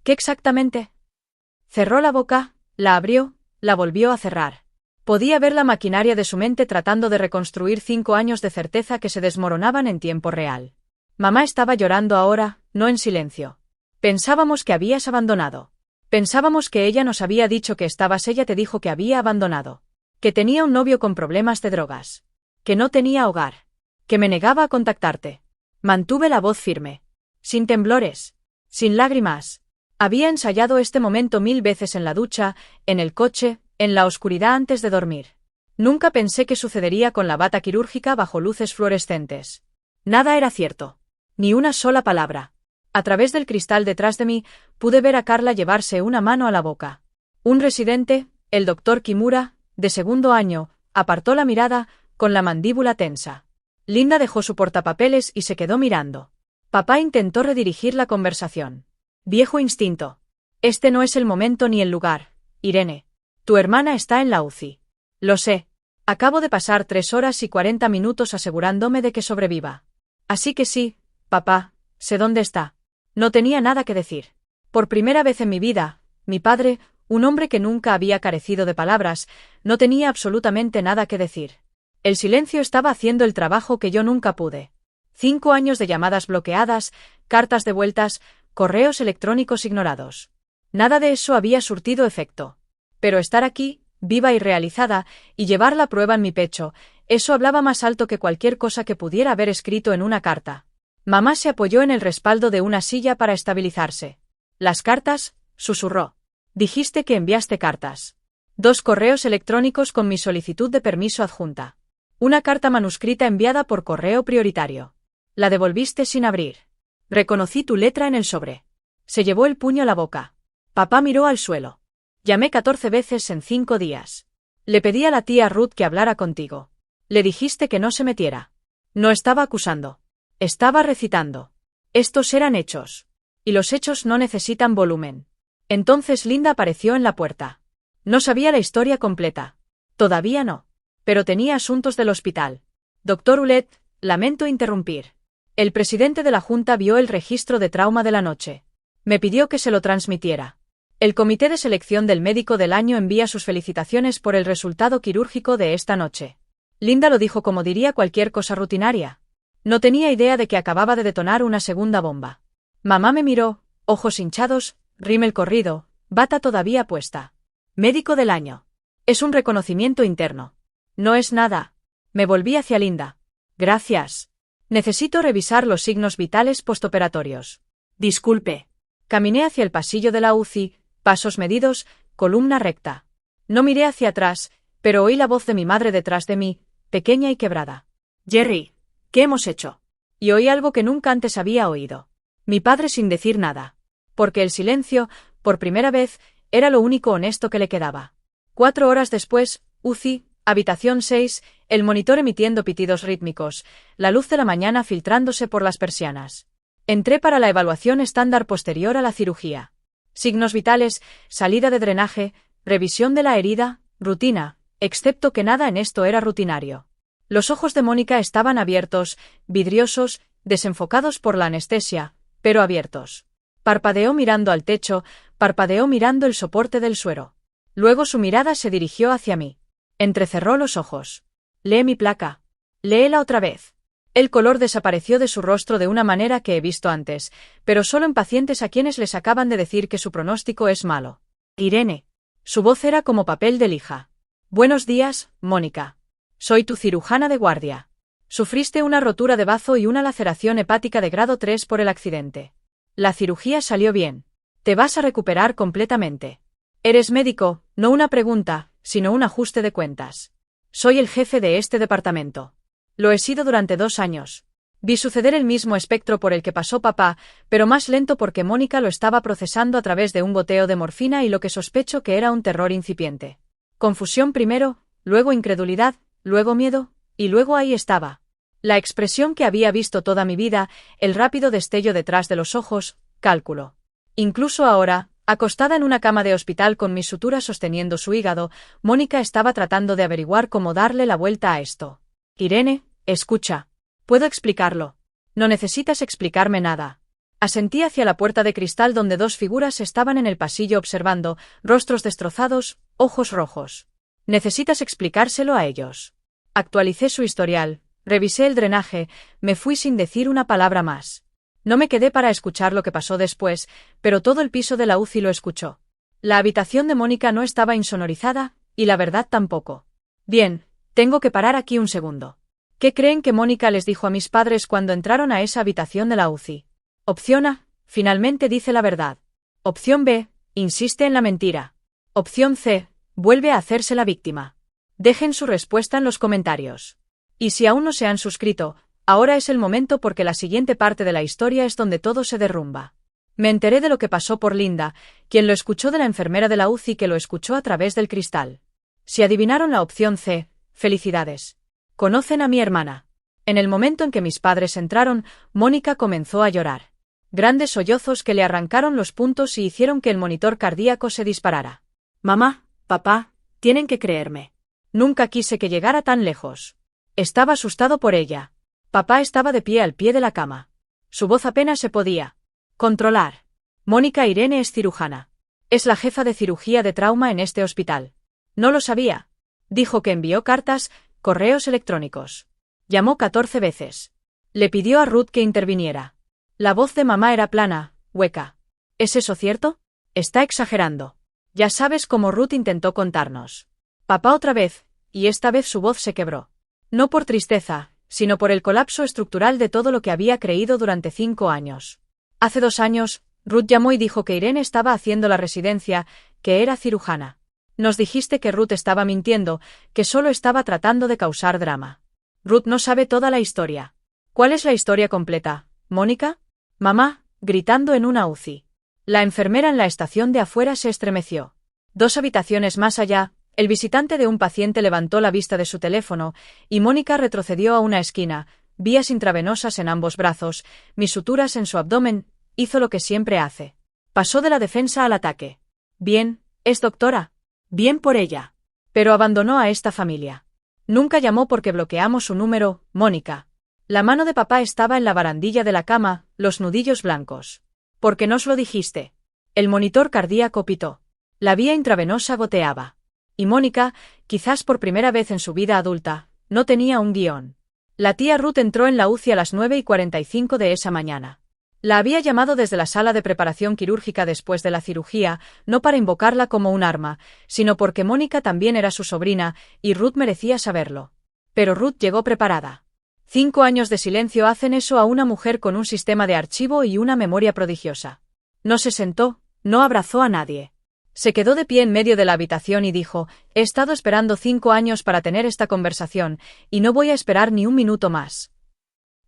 «¿Qué exactamente?» Cerró la boca, la abrió, la volvió a cerrar. Podía ver la maquinaria de su mente tratando de reconstruir 5 años de certeza que se desmoronaban en tiempo real. Mamá estaba llorando ahora, no en silencio. Pensábamos que habías abandonado. Pensábamos que ella nos había dicho que estabas. Ella te dijo que había abandonado. Que tenía un novio con problemas de drogas. Que no tenía hogar. Que me negaba a contactarte. Mantuve la voz firme. Sin temblores. Sin lágrimas. Había ensayado este momento 1000 veces en la ducha, en el coche, en la oscuridad antes de dormir. Nunca pensé que sucedería con la bata quirúrgica bajo luces fluorescentes. Nada era cierto. Ni una sola palabra. A través del cristal detrás de mí, pude ver a Carla llevarse una mano a la boca. Un residente, el doctor Kimura, de segundo año, apartó la mirada, con la mandíbula tensa. Linda dejó su portapapeles y se quedó mirando. Papá intentó redirigir la conversación. Viejo instinto. Este no es el momento ni el lugar, Irene. Tu hermana está en la UCI. Lo sé. Acabo de pasar 3 horas y 40 minutos asegurándome de que sobreviva. Así que sí, papá, sé dónde está. No tenía nada que decir. Por primera vez en mi vida, mi padre, un hombre que nunca había carecido de palabras, no tenía absolutamente nada que decir. El silencio estaba haciendo el trabajo que yo nunca pude. 5 años de llamadas bloqueadas, cartas devueltas, correos electrónicos ignorados. Nada de eso había surtido efecto. Pero estar aquí, viva y realizada, y llevar la prueba en mi pecho, eso hablaba más alto que cualquier cosa que pudiera haber escrito en una carta. Mamá se apoyó en el respaldo de una silla para estabilizarse. «Las cartas», susurró. «Dijiste que enviaste cartas». 2 correos electrónicos con mi solicitud de permiso adjunta. Una carta manuscrita enviada por correo prioritario. La devolviste sin abrir. Reconocí tu letra en el sobre. Se llevó el puño a la boca. Papá miró al suelo. Llamé 14 veces en 5 días. Le pedí a la tía Ruth que hablara contigo. Le dijiste que no se metiera. No estaba acusando. Estaba recitando. Estos eran hechos. Y los hechos no necesitan volumen. Entonces Linda apareció en la puerta. No sabía la historia completa. Todavía no. Pero tenía asuntos del hospital. Doctor Ulet, lamento interrumpir. El presidente de la Junta vio el registro de trauma de la noche. Me pidió que se lo transmitiera. El comité de selección del médico del año envía sus felicitaciones por el resultado quirúrgico de esta noche. Linda lo dijo como diría cualquier cosa rutinaria. No tenía idea de que acababa de detonar una segunda bomba. Mamá me miró, ojos hinchados, rímel corrido, bata todavía puesta. Médico del año. Es un reconocimiento interno. No es nada. Me volví hacia Linda. Gracias. Necesito revisar los signos vitales postoperatorios. Disculpe. Caminé hacia el pasillo de la UCI, pasos medidos, columna recta. No miré hacia atrás, pero oí la voz de mi madre detrás de mí, pequeña y quebrada. Jerry, ¿qué hemos hecho? Y oí algo que nunca antes había oído. Mi padre sin decir nada. Porque el silencio, por primera vez, era lo único honesto que le quedaba. 4 horas después, UCI, habitación 6, el monitor emitiendo pitidos rítmicos, la luz de la mañana filtrándose por las persianas. Entré para la evaluación estándar posterior a la cirugía. Signos vitales, salida de drenaje, revisión de la herida, rutina, excepto que nada en esto era rutinario. Los ojos de Mónica estaban abiertos, vidriosos, desenfocados por la anestesia, pero abiertos. Parpadeó mirando al techo, parpadeó mirando el soporte del suero. Luego su mirada se dirigió hacia mí. Entrecerró los ojos. Lee mi placa. Léela otra vez. El color desapareció de su rostro de una manera que he visto antes, pero solo en pacientes a quienes les acaban de decir que su pronóstico es malo. Irene. Su voz era como papel de lija. Buenos días, Mónica. Soy tu cirujana de guardia. Sufriste una rotura de bazo y una laceración hepática de grado 3 por el accidente. La cirugía salió bien. Te vas a recuperar completamente. Eres médico, no una pregunta, sino un ajuste de cuentas. Soy el jefe de este departamento. Lo he sido durante 2 años. Vi suceder el mismo espectro por el que pasó papá, pero más lento porque Mónica lo estaba procesando a través de un goteo de morfina y lo que sospecho que era un terror incipiente. Confusión primero, luego incredulidad, luego miedo, y luego ahí estaba. La expresión que había visto toda mi vida, el rápido destello detrás de los ojos, cálculo. Incluso ahora, acostada en una cama de hospital con mis suturas sosteniendo su hígado, Mónica estaba tratando de averiguar cómo darle la vuelta a esto. Irene, escucha. Puedo explicarlo. No necesitas explicarme nada. Asentí hacia la puerta de cristal donde 2 figuras estaban en el pasillo observando, rostros destrozados, ojos rojos. Necesitas explicárselo a ellos. Actualicé su historial, revisé el drenaje, me fui sin decir una palabra más. No me quedé para escuchar lo que pasó después, pero todo el piso de la UCI lo escuchó. La habitación de Mónica no estaba insonorizada, y la verdad tampoco. Bien, tengo que parar aquí un segundo. ¿Qué creen que Mónica les dijo a mis padres cuando entraron a esa habitación de la UCI? Opción A, finalmente dice la verdad. Opción B, insiste en la mentira. Opción C, vuelve a hacerse la víctima. Dejen su respuesta en los comentarios. Y si aún no se han suscrito, ahora es el momento porque la siguiente parte de la historia es donde todo se derrumba. Me enteré de lo que pasó por Linda, quien lo escuchó de la enfermera de la UCI que lo escuchó a través del cristal. Si adivinaron la opción C, felicidades. Conocen a mi hermana. En el momento en que mis padres entraron, Mónica comenzó a llorar. Grandes sollozos que le arrancaron los puntos y hicieron que el monitor cardíaco se disparara. Mamá, papá, tienen que creerme. Nunca quise que llegara tan lejos. Estaba asustado por ella. Papá estaba de pie al pie de la cama. Su voz apenas se podía controlar. Mónica Irene es cirujana. Es la jefa de cirugía de trauma en este hospital. No lo sabía. Dijo que envió cartas, correos electrónicos. Llamó 14 veces. Le pidió a Ruth que interviniera. La voz de mamá era plana, hueca. ¿Es eso cierto? Está exagerando. Ya sabes cómo Ruth intentó contarnos. Papá otra vez, y esta vez su voz se quebró. No por tristeza, sino por el colapso estructural de todo lo que había creído durante 5 años. Hace 2 años, Ruth llamó y dijo que Irene estaba haciendo la residencia, que era cirujana. Nos dijiste que Ruth estaba mintiendo, que solo estaba tratando de causar drama. Ruth no sabe toda la historia. ¿Cuál es la historia completa, Mónica? Mamá, gritando en una UCI. La enfermera en la estación de afuera se estremeció. 2 habitaciones más allá, el visitante de un paciente levantó la vista de su teléfono, y Mónica retrocedió a una esquina, vías intravenosas en ambos brazos, mis suturas en su abdomen, hizo lo que siempre hace. Pasó de la defensa al ataque. Bien, es doctora. Bien por ella. Pero abandonó a esta familia. Nunca llamó porque bloqueamos su número, Mónica. La mano de papá estaba en la barandilla de la cama, los nudillos blancos. ¿Por qué nos lo dijiste? El monitor cardíaco pitó. La vía intravenosa goteaba. Y Mónica, quizás por primera vez en su vida adulta, no tenía un guión. La tía Ruth entró en la UCI a las 9:45 de esa mañana. La había llamado desde la sala de preparación quirúrgica después de la cirugía, no para invocarla como un arma, sino porque Mónica también era su sobrina, y Ruth merecía saberlo. Pero Ruth llegó preparada. 5 años de silencio hacen eso a una mujer con un sistema de archivo y una memoria prodigiosa. No se sentó, no abrazó a nadie. Se quedó de pie en medio de la habitación y dijo, he estado esperando 5 años para tener esta conversación, y no voy a esperar ni un minuto más.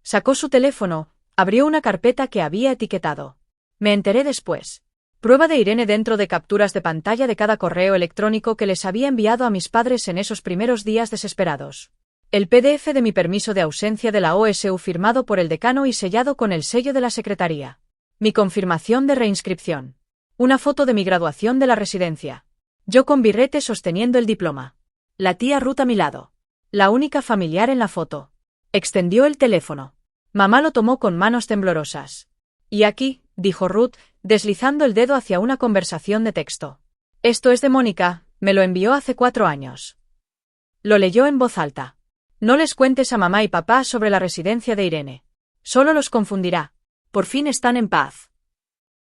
Sacó su teléfono, abrió una carpeta que había etiquetado. Me enteré después. Prueba de Irene dentro de capturas de pantalla de cada correo electrónico que les había enviado a mis padres en esos primeros días desesperados. El PDF de mi permiso de ausencia de la OSU firmado por el decano y sellado con el sello de la secretaría. Mi confirmación de reinscripción. Una foto de mi graduación de la residencia. Yo con birrete sosteniendo el diploma. La tía Ruth a mi lado. La única familiar en la foto. Extendió el teléfono. Mamá lo tomó con manos temblorosas. Y aquí, dijo Ruth, deslizando el dedo hacia una conversación de texto. Esto es de Mónica, me lo envió hace 4 años. Lo leyó en voz alta. No les cuentes a mamá y papá sobre la residencia de Irene. Solo los confundirá. Por fin están en paz.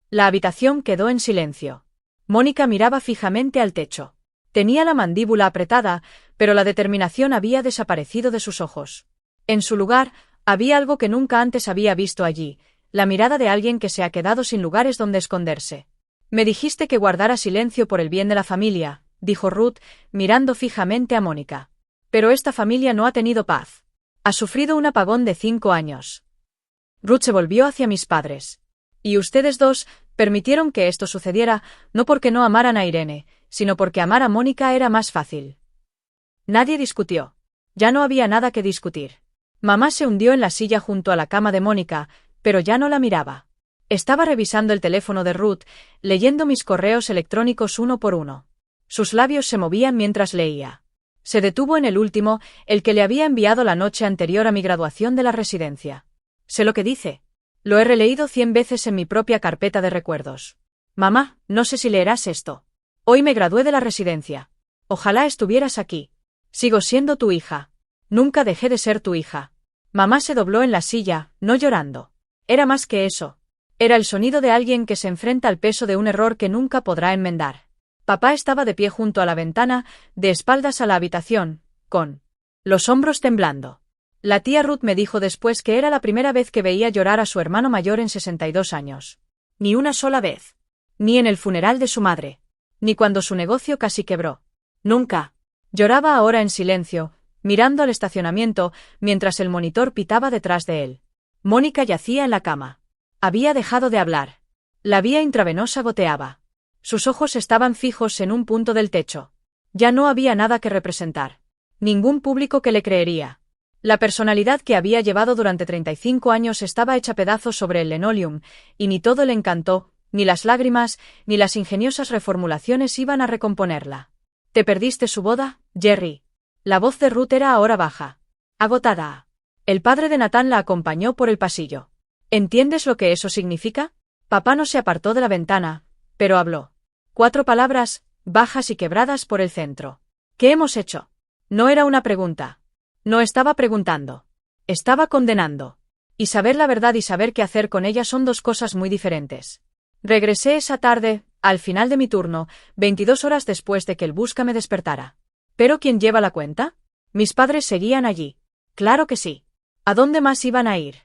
La habitación quedó en silencio. Mónica miraba fijamente al techo. Tenía la mandíbula apretada, pero la determinación había desaparecido de sus ojos. En su lugar, había algo que nunca antes había visto allí, la mirada de alguien que se ha quedado sin lugares donde esconderse. Me dijiste que guardara silencio por el bien de la familia, dijo Ruth, mirando fijamente a Mónica. Pero esta familia no ha tenido paz. Ha sufrido un apagón de 5 años. Ruth se volvió hacia mis padres. Y ustedes dos permitieron que esto sucediera, no porque no amaran a Irene, sino porque amar a Mónica era más fácil. Nadie discutió. Ya no había nada que discutir. Mamá se hundió en la silla junto a la cama de Mónica, pero ya no la miraba. Estaba revisando el teléfono de Ruth, leyendo mis correos electrónicos uno por uno. Sus labios se movían mientras leía. Se detuvo en el último, el que le había enviado la noche anterior a mi graduación de la residencia. Sé lo que dice. Lo he releído 100 veces en mi propia carpeta de recuerdos. Mamá, no sé si leerás esto. Hoy me gradué de la residencia. Ojalá estuvieras aquí. Sigo siendo tu hija. Nunca dejé de ser tu hija. Mamá se dobló en la silla, no llorando. Era más que eso. Era el sonido de alguien que se enfrenta al peso de un error que nunca podrá enmendar. Papá estaba de pie junto a la ventana, de espaldas a la habitación, con los hombros temblando. La tía Ruth me dijo después que era la primera vez que veía llorar a su hermano mayor en 62 años. Ni una sola vez. Ni en el funeral de su madre. Ni cuando su negocio casi quebró. Nunca. Lloraba ahora en silencio, mirando al estacionamiento, mientras el monitor pitaba detrás de él. Mónica yacía en la cama. Había dejado de hablar. La vía intravenosa goteaba. Sus ojos estaban fijos en un punto del techo. Ya no había nada que representar. Ningún público que le creería. La personalidad que había llevado durante 35 años estaba hecha pedazos sobre el linoleum, y ni todo le encantó, ni las lágrimas, ni las ingeniosas reformulaciones iban a recomponerla. ¿Te perdiste su boda, Jerry? La voz de Ruth era ahora baja. Agotada. El padre de Nathan la acompañó por el pasillo. ¿Entiendes lo que eso significa? Papá no se apartó de la ventana, pero habló. 4 palabras, bajas y quebradas por el centro. ¿Qué hemos hecho? No era una pregunta. No estaba preguntando. Estaba condenando. Y saber la verdad y saber qué hacer con ella son dos cosas muy diferentes. Regresé esa tarde, al final de mi turno, 22 horas después de que el busca me despertara. ¿Pero quién lleva la cuenta? Mis padres seguían allí. Claro que sí. ¿A dónde más iban a ir?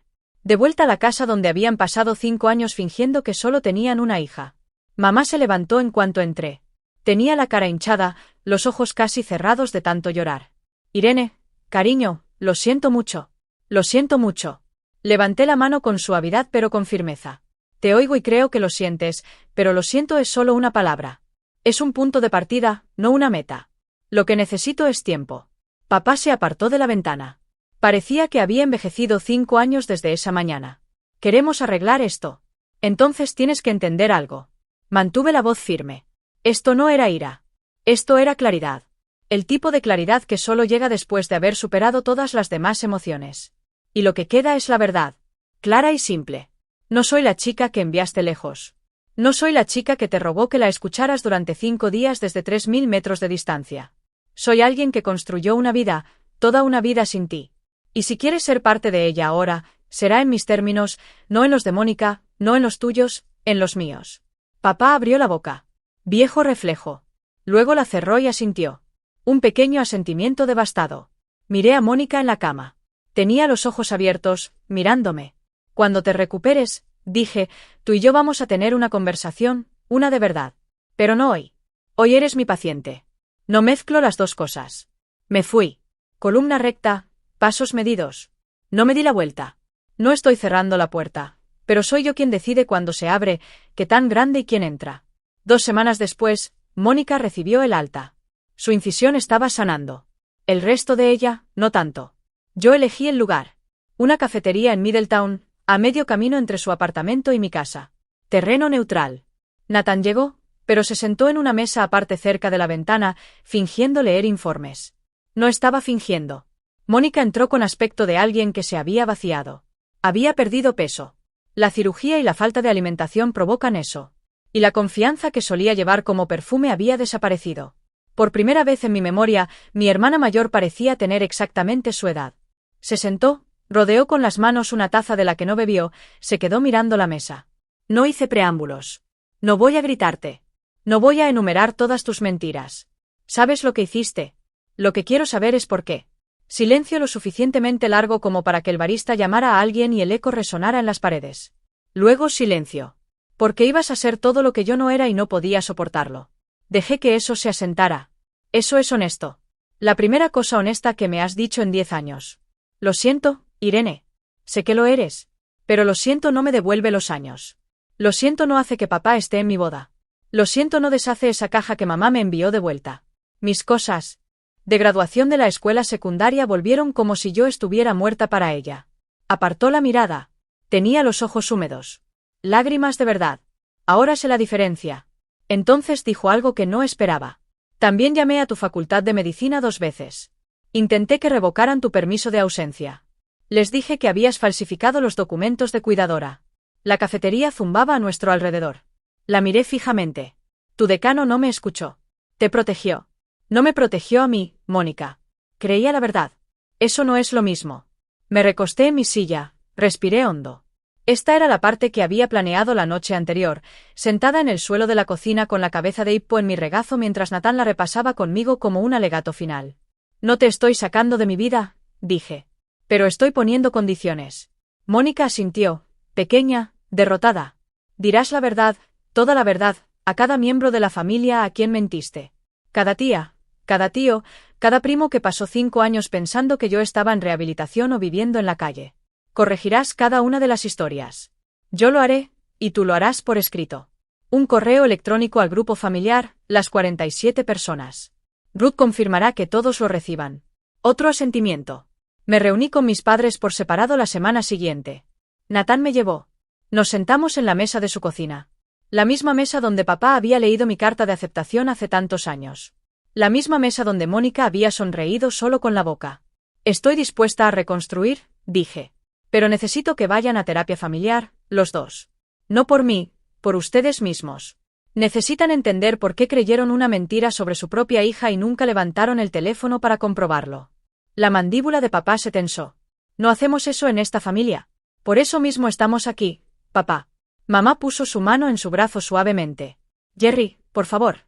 De vuelta a la casa donde habían pasado 5 años fingiendo que solo tenían una hija. Mamá se levantó en cuanto entré. Tenía la cara hinchada, los ojos casi cerrados de tanto llorar. Irene, cariño, lo siento mucho. Lo siento mucho. Levanté la mano con suavidad pero con firmeza. Te oigo y creo que lo sientes, pero lo siento es solo una palabra. Es un punto de partida, no una meta. Lo que necesito es tiempo. Papá se apartó de la ventana. Parecía que había envejecido 5 años desde esa mañana. Queremos arreglar esto. Entonces tienes que entender algo. Mantuve la voz firme. Esto no era ira. Esto era claridad. El tipo de claridad que solo llega después de haber superado todas las demás emociones. Y lo que queda es la verdad. Clara y simple. No soy la chica que enviaste lejos. No soy la chica que te rogó que la escucharas durante 5 días desde 3000 metros de distancia. Soy alguien que construyó una vida, toda una vida sin ti. Y si quieres ser parte de ella ahora, será en mis términos, no en los de Mónica, no en los tuyos, en los míos. Papá abrió la boca. Viejo reflejo. Luego la cerró y asintió. Un pequeño asentimiento devastado. Miré a Mónica en la cama. Tenía los ojos abiertos, mirándome. Cuando te recuperes, dije, tú y yo vamos a tener una conversación, una de verdad. Pero no hoy. Hoy eres mi paciente. No mezclo las dos cosas. Me fui. Columna recta, pasos medidos. No me di la vuelta. No estoy cerrando la puerta, pero soy yo quien decide cuándo se abre, qué tan grande y quién entra. 2 semanas después, Mónica recibió el alta. Su incisión estaba sanando. El resto de ella, no tanto. Yo elegí el lugar. Una cafetería en Middletown, a medio camino entre su apartamento y mi casa. Terreno neutral. Nathan llegó, pero se sentó en una mesa aparte cerca de la ventana, fingiendo leer informes. No estaba fingiendo. Mónica entró con aspecto de alguien que se había vaciado. Había perdido peso. La cirugía y la falta de alimentación provocan eso. Y la confianza que solía llevar como perfume había desaparecido. Por primera vez en mi memoria, mi hermana mayor parecía tener exactamente su edad. Se sentó, rodeó con las manos una taza de la que no bebió, se quedó mirando la mesa. No hice preámbulos. No voy a gritarte. No voy a enumerar todas tus mentiras. ¿Sabes lo que hiciste? Lo que quiero saber es por qué. Silencio lo suficientemente largo como para que el barista llamara a alguien y el eco resonara en las paredes. Luego silencio. Porque ibas a ser todo lo que yo no era y no podía soportarlo. Dejé que eso se asentara. Eso es honesto. La primera cosa honesta que me has dicho en 10 años. Lo siento, Irene. Sé que lo eres. Pero lo siento no me devuelve los años. Lo siento no hace que papá esté en mi boda. Lo siento no deshace esa caja que mamá me envió de vuelta. Mis cosas de graduación de la escuela secundaria volvieron como si yo estuviera muerta para ella. Apartó la mirada. Tenía los ojos húmedos. Lágrimas de verdad. Ahora sé la diferencia. Entonces dijo algo que no esperaba. También llamé a tu facultad de medicina 2 veces. Intenté que revocaran tu permiso de ausencia. Les dije que habías falsificado los documentos de cuidadora. La cafetería zumbaba a nuestro alrededor. La miré fijamente. Tu decano no me escuchó. Te protegió. No me protegió a mí, Mónica. Creía la verdad. Eso no es lo mismo. Me recosté en mi silla, respiré hondo. Esta era la parte que había planeado la noche anterior, sentada en el suelo de la cocina con la cabeza de Hippo en mi regazo mientras Natán la repasaba conmigo como un alegato final. No te estoy sacando de mi vida, dije. Pero estoy poniendo condiciones. Mónica asintió, pequeña, derrotada. Dirás la verdad, toda la verdad, a cada miembro de la familia a quien mentiste. Cada tía, cada tío, cada primo que pasó 5 años pensando que yo estaba en rehabilitación o viviendo en la calle. Corregirás cada una de las historias. Yo lo haré, y tú lo harás por escrito. Un correo electrónico al grupo familiar, las 47 personas. Ruth confirmará que todos lo reciban. Otro asentimiento. Me reuní con mis padres por separado la semana siguiente. Natán me llevó. Nos sentamos en la mesa de su cocina. La misma mesa donde papá había leído mi carta de aceptación hace tantos años. La misma mesa donde Mónica había sonreído solo con la boca. Estoy dispuesta a reconstruir, dije. Pero necesito que vayan a terapia familiar, los dos. No por mí, por ustedes mismos. Necesitan entender por qué creyeron una mentira sobre su propia hija y nunca levantaron el teléfono para comprobarlo. La mandíbula de papá se tensó. No hacemos eso en esta familia. Por eso mismo estamos aquí, papá. Mamá puso su mano en su brazo suavemente. Jerry, por favor.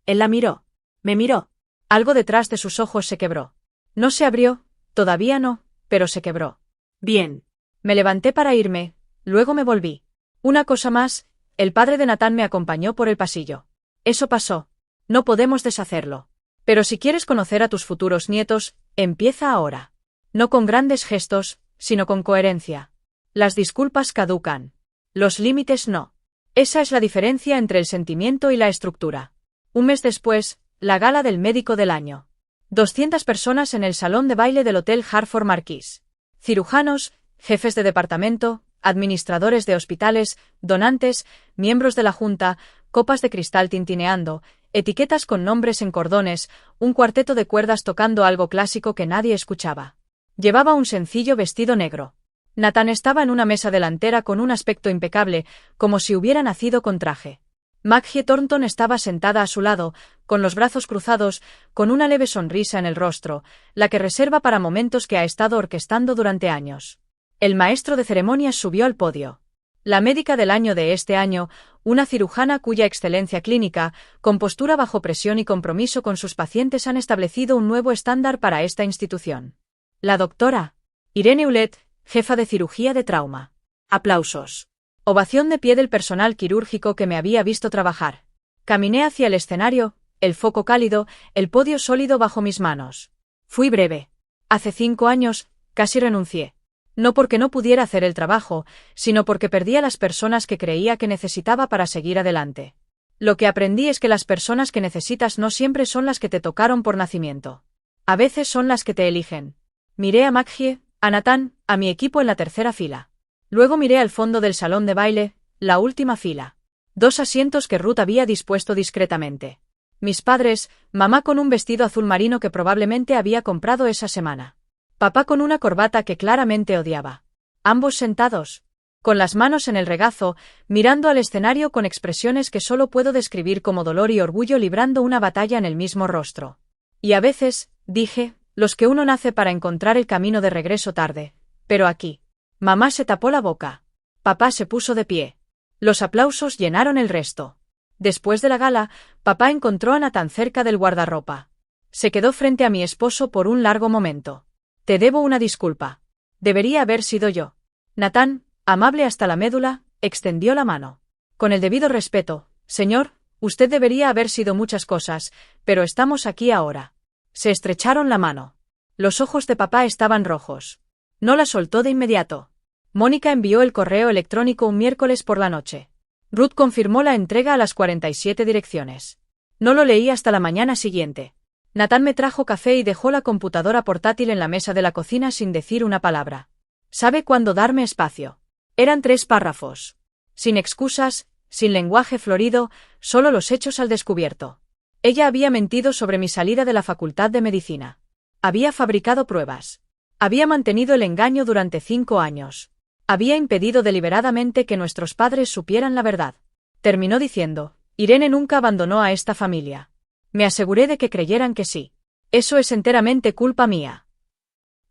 Él la miró. Me miró. Algo detrás de sus ojos se quebró. No se abrió, todavía no, pero se quebró. Bien. Me levanté para irme, luego me volví. Una cosa más, el padre de Natán me acompañó por el pasillo. Eso pasó. No podemos deshacerlo. Pero si quieres conocer a tus futuros nietos, empieza ahora. No con grandes gestos, sino con coherencia. Las disculpas caducan. Los límites no. Esa es la diferencia entre el sentimiento y la estructura. Un mes después, la gala del médico del año. 200 personas en el salón de baile del Hotel Hartford Marquis. Cirujanos, jefes de departamento, administradores de hospitales, donantes, miembros de la junta, copas de cristal tintineando, etiquetas con nombres en cordones, un cuarteto de cuerdas tocando algo clásico que nadie escuchaba. Llevaba un sencillo vestido negro. Natán estaba en una mesa delantera con un aspecto impecable, como si hubiera nacido con traje. Maggie Thornton estaba sentada a su lado, con los brazos cruzados, con una leve sonrisa en el rostro, la que reserva para momentos que ha estado orquestando durante años. El maestro de ceremonias subió al podio. La médica del año de este año, una cirujana cuya excelencia clínica, compostura bajo presión y compromiso con sus pacientes han establecido un nuevo estándar para esta institución. La doctora Irene Ulet, jefa de cirugía de trauma. Aplausos. Ovación de pie del personal quirúrgico que me había visto trabajar. Caminé hacia el escenario, el foco cálido, el podio sólido bajo mis manos. Fui breve. Hace 5 años, casi renuncié. No porque no pudiera hacer el trabajo, sino porque perdí a las personas que creía que necesitaba para seguir adelante. Lo que aprendí es que las personas que necesitas no siempre son las que te tocaron por nacimiento. A veces son las que te eligen. Miré a Maggie, a Natán, a mi equipo en la tercera fila. Luego miré al fondo del salón de baile, la última fila. 2 asientos que Ruth había dispuesto discretamente. Mis padres, mamá con un vestido azul marino que probablemente había comprado esa semana. Papá con una corbata que claramente odiaba. Ambos sentados, con las manos en el regazo, mirando al escenario con expresiones que solo puedo describir como dolor y orgullo librando una batalla en el mismo rostro. Y a veces, dije, los que uno nace para encontrar el camino de regreso tarde. Pero aquí. Mamá se tapó la boca. Papá se puso de pie. Los aplausos llenaron el resto. Después de la gala, papá encontró a Natán cerca del guardarropa. Se quedó frente a mi esposo por un largo momento. Te debo una disculpa. Debería haber sido yo. Natán, amable hasta la médula, extendió la mano. Con el debido respeto, señor, usted debería haber sido muchas cosas, pero estamos aquí ahora. Se estrecharon la mano. Los ojos de papá estaban rojos. No la soltó de inmediato. Mónica envió el correo electrónico un miércoles por la noche. Ruth confirmó la entrega a las 47 direcciones. No lo leí hasta la mañana siguiente. Nathan me trajo café y dejó la computadora portátil en la mesa de la cocina sin decir una palabra. ¿Sabe cuándo darme espacio? Eran 3 párrafos. Sin excusas, sin lenguaje florido, solo los hechos al descubierto. Ella había mentido sobre mi salida de la Facultad de Medicina. Había fabricado pruebas. Había mantenido el engaño durante 5 años. Había impedido deliberadamente que nuestros padres supieran la verdad. Terminó diciendo, Irene nunca abandonó a esta familia. Me aseguré de que creyeran que sí. Eso es enteramente culpa mía.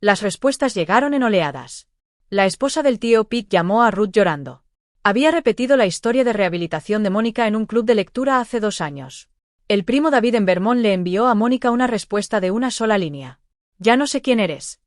Las respuestas llegaron en oleadas. La esposa del tío Pete llamó a Ruth llorando. Había repetido la historia de rehabilitación de Mónica en un club de lectura hace 2 años. El primo David en Vermont le envió a Mónica una respuesta de una sola línea. Ya no sé quién eres.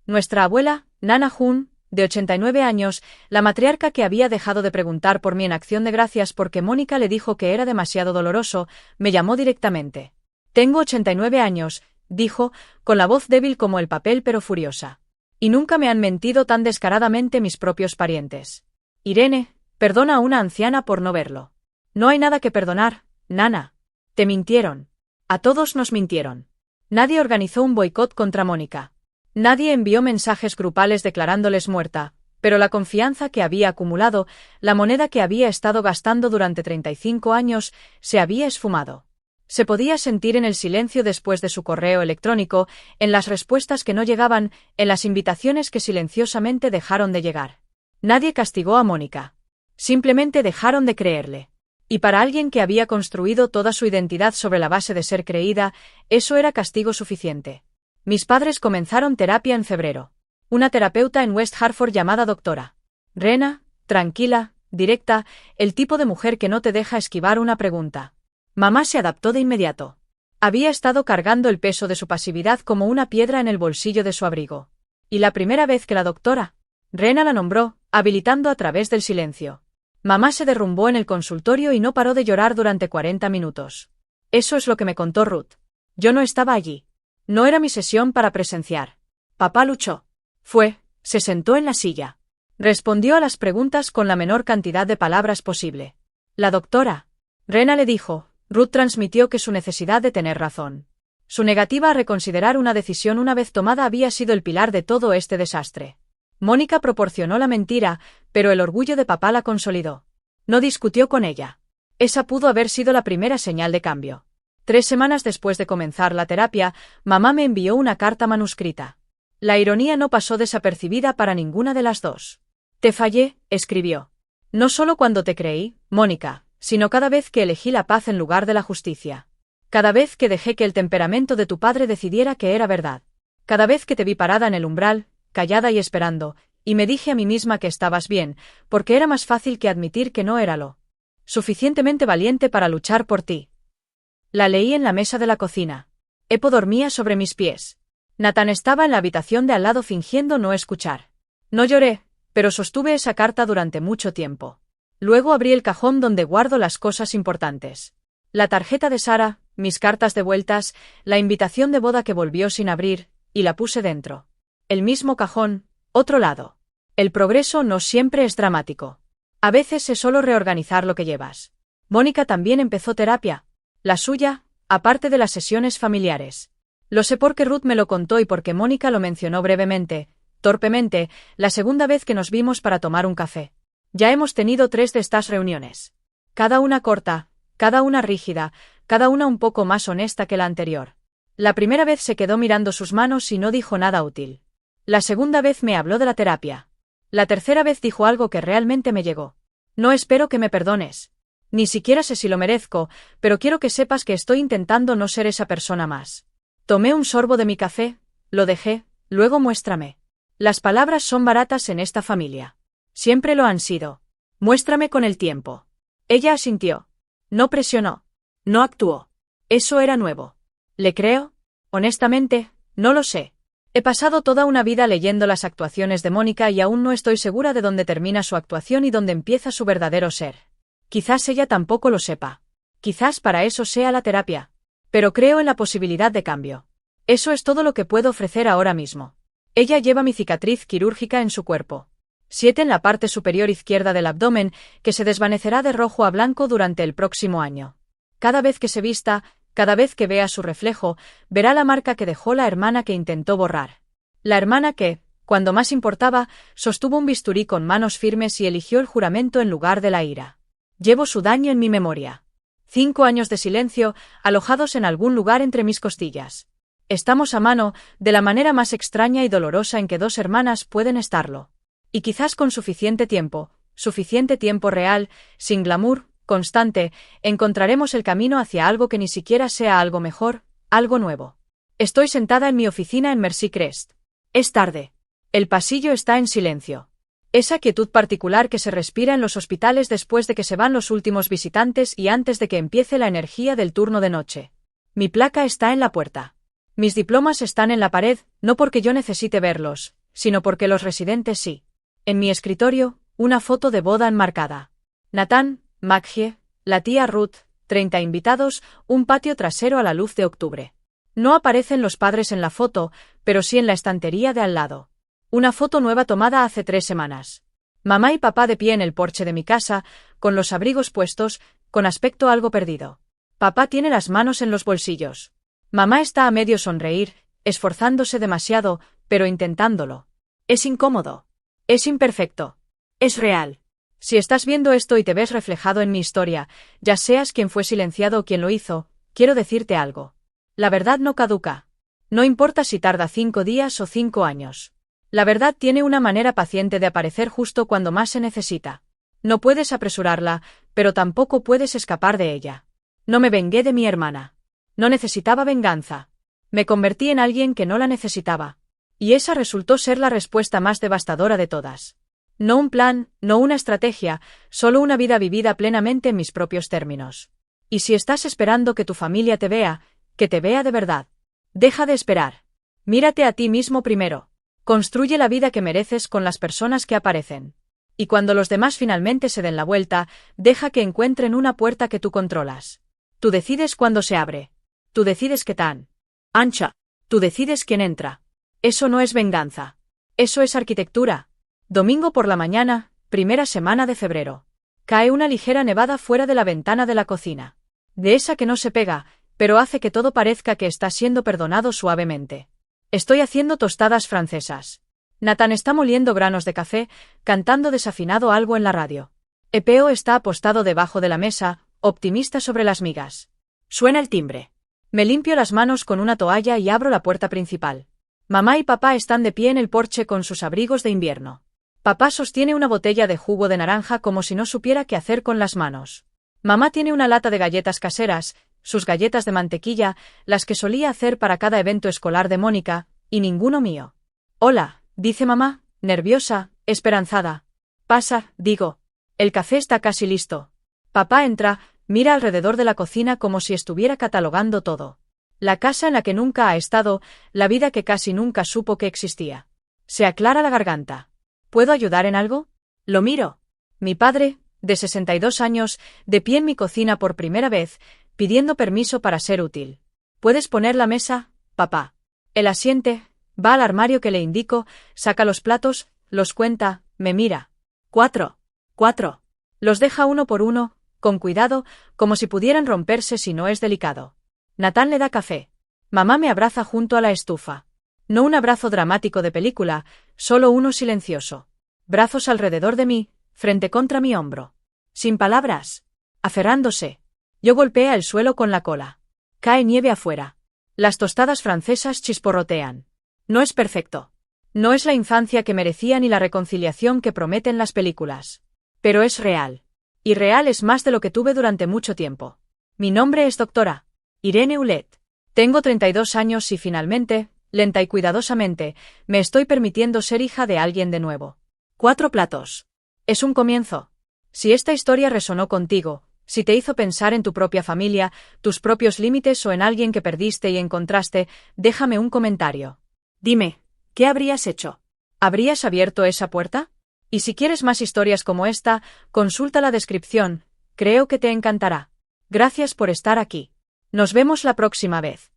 Nuestra abuela, Nana Jun, de 89 años, la matriarca que había dejado de preguntar por mí en acción de gracias porque Mónica le dijo que era demasiado doloroso, me llamó directamente. Tengo 89 años, dijo, con la voz débil como el papel pero furiosa. Y nunca me han mentido tan descaradamente mis propios parientes. Irene, perdona a una anciana por no verlo. No hay nada que perdonar, Nana. Te mintieron. A todos nos mintieron. Nadie organizó un boicot contra Mónica. Nadie envió mensajes grupales declarándoles muerta, pero la confianza que había acumulado, la moneda que había estado gastando durante 35 años, se había esfumado. Se podía sentir en el silencio después de su correo electrónico, en las respuestas que no llegaban, en las invitaciones que silenciosamente dejaron de llegar. Nadie castigó a Mónica. Simplemente dejaron de creerle. Y para alguien que había construido toda su identidad sobre la base de ser creída, eso era castigo suficiente. Mis padres comenzaron terapia en febrero. Una terapeuta en West Hartford llamada doctora Rena, tranquila, directa, el tipo de mujer que no te deja esquivar una pregunta. Mamá se adaptó de inmediato. Había estado cargando el peso de su pasividad como una piedra en el bolsillo de su abrigo. Y la primera vez que la doctora Rena la nombró, habilitando a través del silencio. Mamá se derrumbó en el consultorio y no paró de llorar durante 40 minutos. Eso es lo que me contó Ruth. Yo no estaba allí. No era mi sesión para presenciar. Papá luchó. Se sentó en la silla. Respondió a las preguntas con la menor cantidad de palabras posible. La doctora Rena le dijo, Ruth transmitió que su necesidad de tener razón. Su negativa a reconsiderar una decisión una vez tomada había sido el pilar de todo este desastre. Mónica proporcionó la mentira, pero el orgullo de papá la consolidó. No discutió con ella. Esa pudo haber sido la primera señal de cambio. 3 semanas después de comenzar la terapia, mamá me envió una carta manuscrita. La ironía no pasó desapercibida para ninguna de las dos. Te fallé, escribió. No solo cuando te creí, Mónica, sino cada vez que elegí la paz en lugar de la justicia. Cada vez que dejé que el temperamento de tu padre decidiera que era verdad. Cada vez que te vi parada en el umbral, callada y esperando, y me dije a mí misma que estabas bien, porque era más fácil que admitir que no era lo suficientemente valiente para luchar por ti. La leí en la mesa de la cocina. Epo dormía sobre mis pies. Nathan estaba en la habitación de al lado fingiendo no escuchar. No lloré, pero sostuve esa carta durante mucho tiempo. Luego abrí el cajón donde guardo las cosas importantes. La tarjeta de Sara, mis cartas devueltas, la invitación de boda que volvió sin abrir, y la puse dentro. El mismo cajón, otro lado. El progreso no siempre es dramático. A veces es solo reorganizar lo que llevas. Mónica también empezó terapia. La suya, aparte de las sesiones familiares. Lo sé porque Ruth me lo contó y porque Mónica lo mencionó brevemente, torpemente, la segunda vez que nos vimos para tomar un café. Ya hemos tenido 3 de estas reuniones. Cada una corta, cada una rígida, cada una un poco más honesta que la anterior. La primera vez se quedó mirando sus manos y no dijo nada útil. La segunda vez me habló de la terapia. La tercera vez dijo algo que realmente me llegó. No espero que me perdones. Ni siquiera sé si lo merezco, pero quiero que sepas que estoy intentando no ser esa persona más. Tomé un sorbo de mi café, lo dejé, luego muéstrame. Las palabras son baratas en esta familia. Siempre lo han sido. Muéstrame con el tiempo. Ella asintió. No presionó. No actuó. Eso era nuevo. ¿Le creo? Honestamente, no lo sé. He pasado toda una vida leyendo las actuaciones de Mónica y aún no estoy segura de dónde termina su actuación y dónde empieza su verdadero ser. Quizás ella tampoco lo sepa. Quizás para eso sea la terapia. Pero creo en la posibilidad de cambio. Eso es todo lo que puedo ofrecer ahora mismo. Ella lleva mi cicatriz quirúrgica en su cuerpo. 7 en la parte superior izquierda del abdomen, que se desvanecerá de rojo a blanco durante el próximo año. Cada vez que se vista, cada vez que vea su reflejo, verá la marca que dejó la hermana que intentó borrar. La hermana que, cuando más importaba, sostuvo un bisturí con manos firmes y eligió el juramento en lugar de la ira. Llevo su daño en mi memoria. 5 años de silencio, alojados en algún lugar entre mis costillas. Estamos a mano, de la manera más extraña y dolorosa en que dos hermanas pueden estarlo. Y quizás con suficiente tiempo real, sin glamour, constante, encontraremos el camino hacia algo que ni siquiera sea algo mejor, algo nuevo. Estoy sentada en mi oficina en Mercy Crest. Es tarde. El pasillo está en silencio. Esa quietud particular que se respira en los hospitales después de que se van los últimos visitantes y antes de que empiece la energía del turno de noche. Mi placa está en la puerta. Mis diplomas están en la pared, no porque yo necesite verlos, sino porque los residentes sí. En mi escritorio, una foto de boda enmarcada. Nathan, Maggie, la tía Ruth, 30 invitados, un patio trasero a la luz de octubre. No aparecen los padres en la foto, pero sí en la estantería de al lado. Una foto nueva tomada hace 3 semanas. Mamá y papá de pie en el porche de mi casa, con los abrigos puestos, con aspecto algo perdido. Papá tiene las manos en los bolsillos. Mamá está a medio sonreír, esforzándose demasiado, pero intentándolo. Es incómodo. Es imperfecto. Es real. Si estás viendo esto y te ves reflejado en mi historia, ya seas quien fue silenciado o quien lo hizo, quiero decirte algo. La verdad no caduca. No importa si tarda 5 días o 5 años. La verdad tiene una manera paciente de aparecer justo cuando más se necesita. No puedes apresurarla, pero tampoco puedes escapar de ella. No me vengué de mi hermana. No necesitaba venganza. Me convertí en alguien que no la necesitaba. Y esa resultó ser la respuesta más devastadora de todas. No un plan, no una estrategia, solo una vida vivida plenamente en mis propios términos. Y si estás esperando que tu familia te vea, que te vea de verdad. Deja de esperar. Mírate a ti mismo primero. Construye la vida que mereces con las personas que aparecen. Y cuando los demás finalmente se den la vuelta, deja que encuentren una puerta que tú controlas. Tú decides cuándo se abre. Tú decides qué tan ancha. Tú decides quién entra. Eso no es venganza. Eso es arquitectura. Domingo por la mañana, primera semana de febrero. Cae una ligera nevada fuera de la ventana de la cocina. De esa que no se pega, pero hace que todo parezca que está siendo perdonado suavemente. Estoy haciendo tostadas francesas. Nathan está moliendo granos de café, cantando desafinado algo en la radio. Epeo está apostado debajo de la mesa, optimista sobre las migas. Suena el timbre. Me limpio las manos con una toalla y abro la puerta principal. Mamá y papá están de pie en el porche con sus abrigos de invierno. Papá sostiene una botella de jugo de naranja como si no supiera qué hacer con las manos. Mamá tiene una lata de galletas caseras, sus galletas de mantequilla, las que solía hacer para cada evento escolar de Mónica, y ninguno mío. Hola, dice mamá, nerviosa, esperanzada. Pasa, digo. El café está casi listo. Papá entra, mira alrededor de la cocina como si estuviera catalogando todo. La casa en la que nunca ha estado, la vida que casi nunca supo que existía. Se aclara la garganta. ¿Puedo ayudar en algo? Lo miro. Mi padre, de 62 años, de pie en mi cocina por primera vez, pidiendo permiso para ser útil. ¿Puedes poner la mesa, papá? Él asiente, va al armario que le indico, saca los platos, los cuenta, me mira. 4. Los deja uno por uno, con cuidado, como si pudieran romperse si no es delicado. Nathan le da café. Mamá me abraza junto a la estufa. No un abrazo dramático de película, solo uno silencioso. Brazos alrededor de mí, frente contra mi hombro. Sin palabras. Aferrándose. Yo golpea el suelo con la cola. Cae nieve afuera. Las tostadas francesas chisporrotean. No es perfecto. No es la infancia que merecía ni la reconciliación que prometen las películas. Pero es real. Y real es más de lo que tuve durante mucho tiempo. Mi nombre es doctora Irene Ulet. Tengo 32 años y finalmente, lenta y cuidadosamente, me estoy permitiendo ser hija de alguien de nuevo. 4 platos. Es un comienzo. Si esta historia resonó contigo, si te hizo pensar en tu propia familia, tus propios límites o en alguien que perdiste y encontraste, déjame un comentario. Dime, ¿qué habrías hecho? ¿Habrías abierto esa puerta? Y si quieres más historias como esta, consulta la descripción. Creo que te encantará. Gracias por estar aquí. Nos vemos la próxima vez.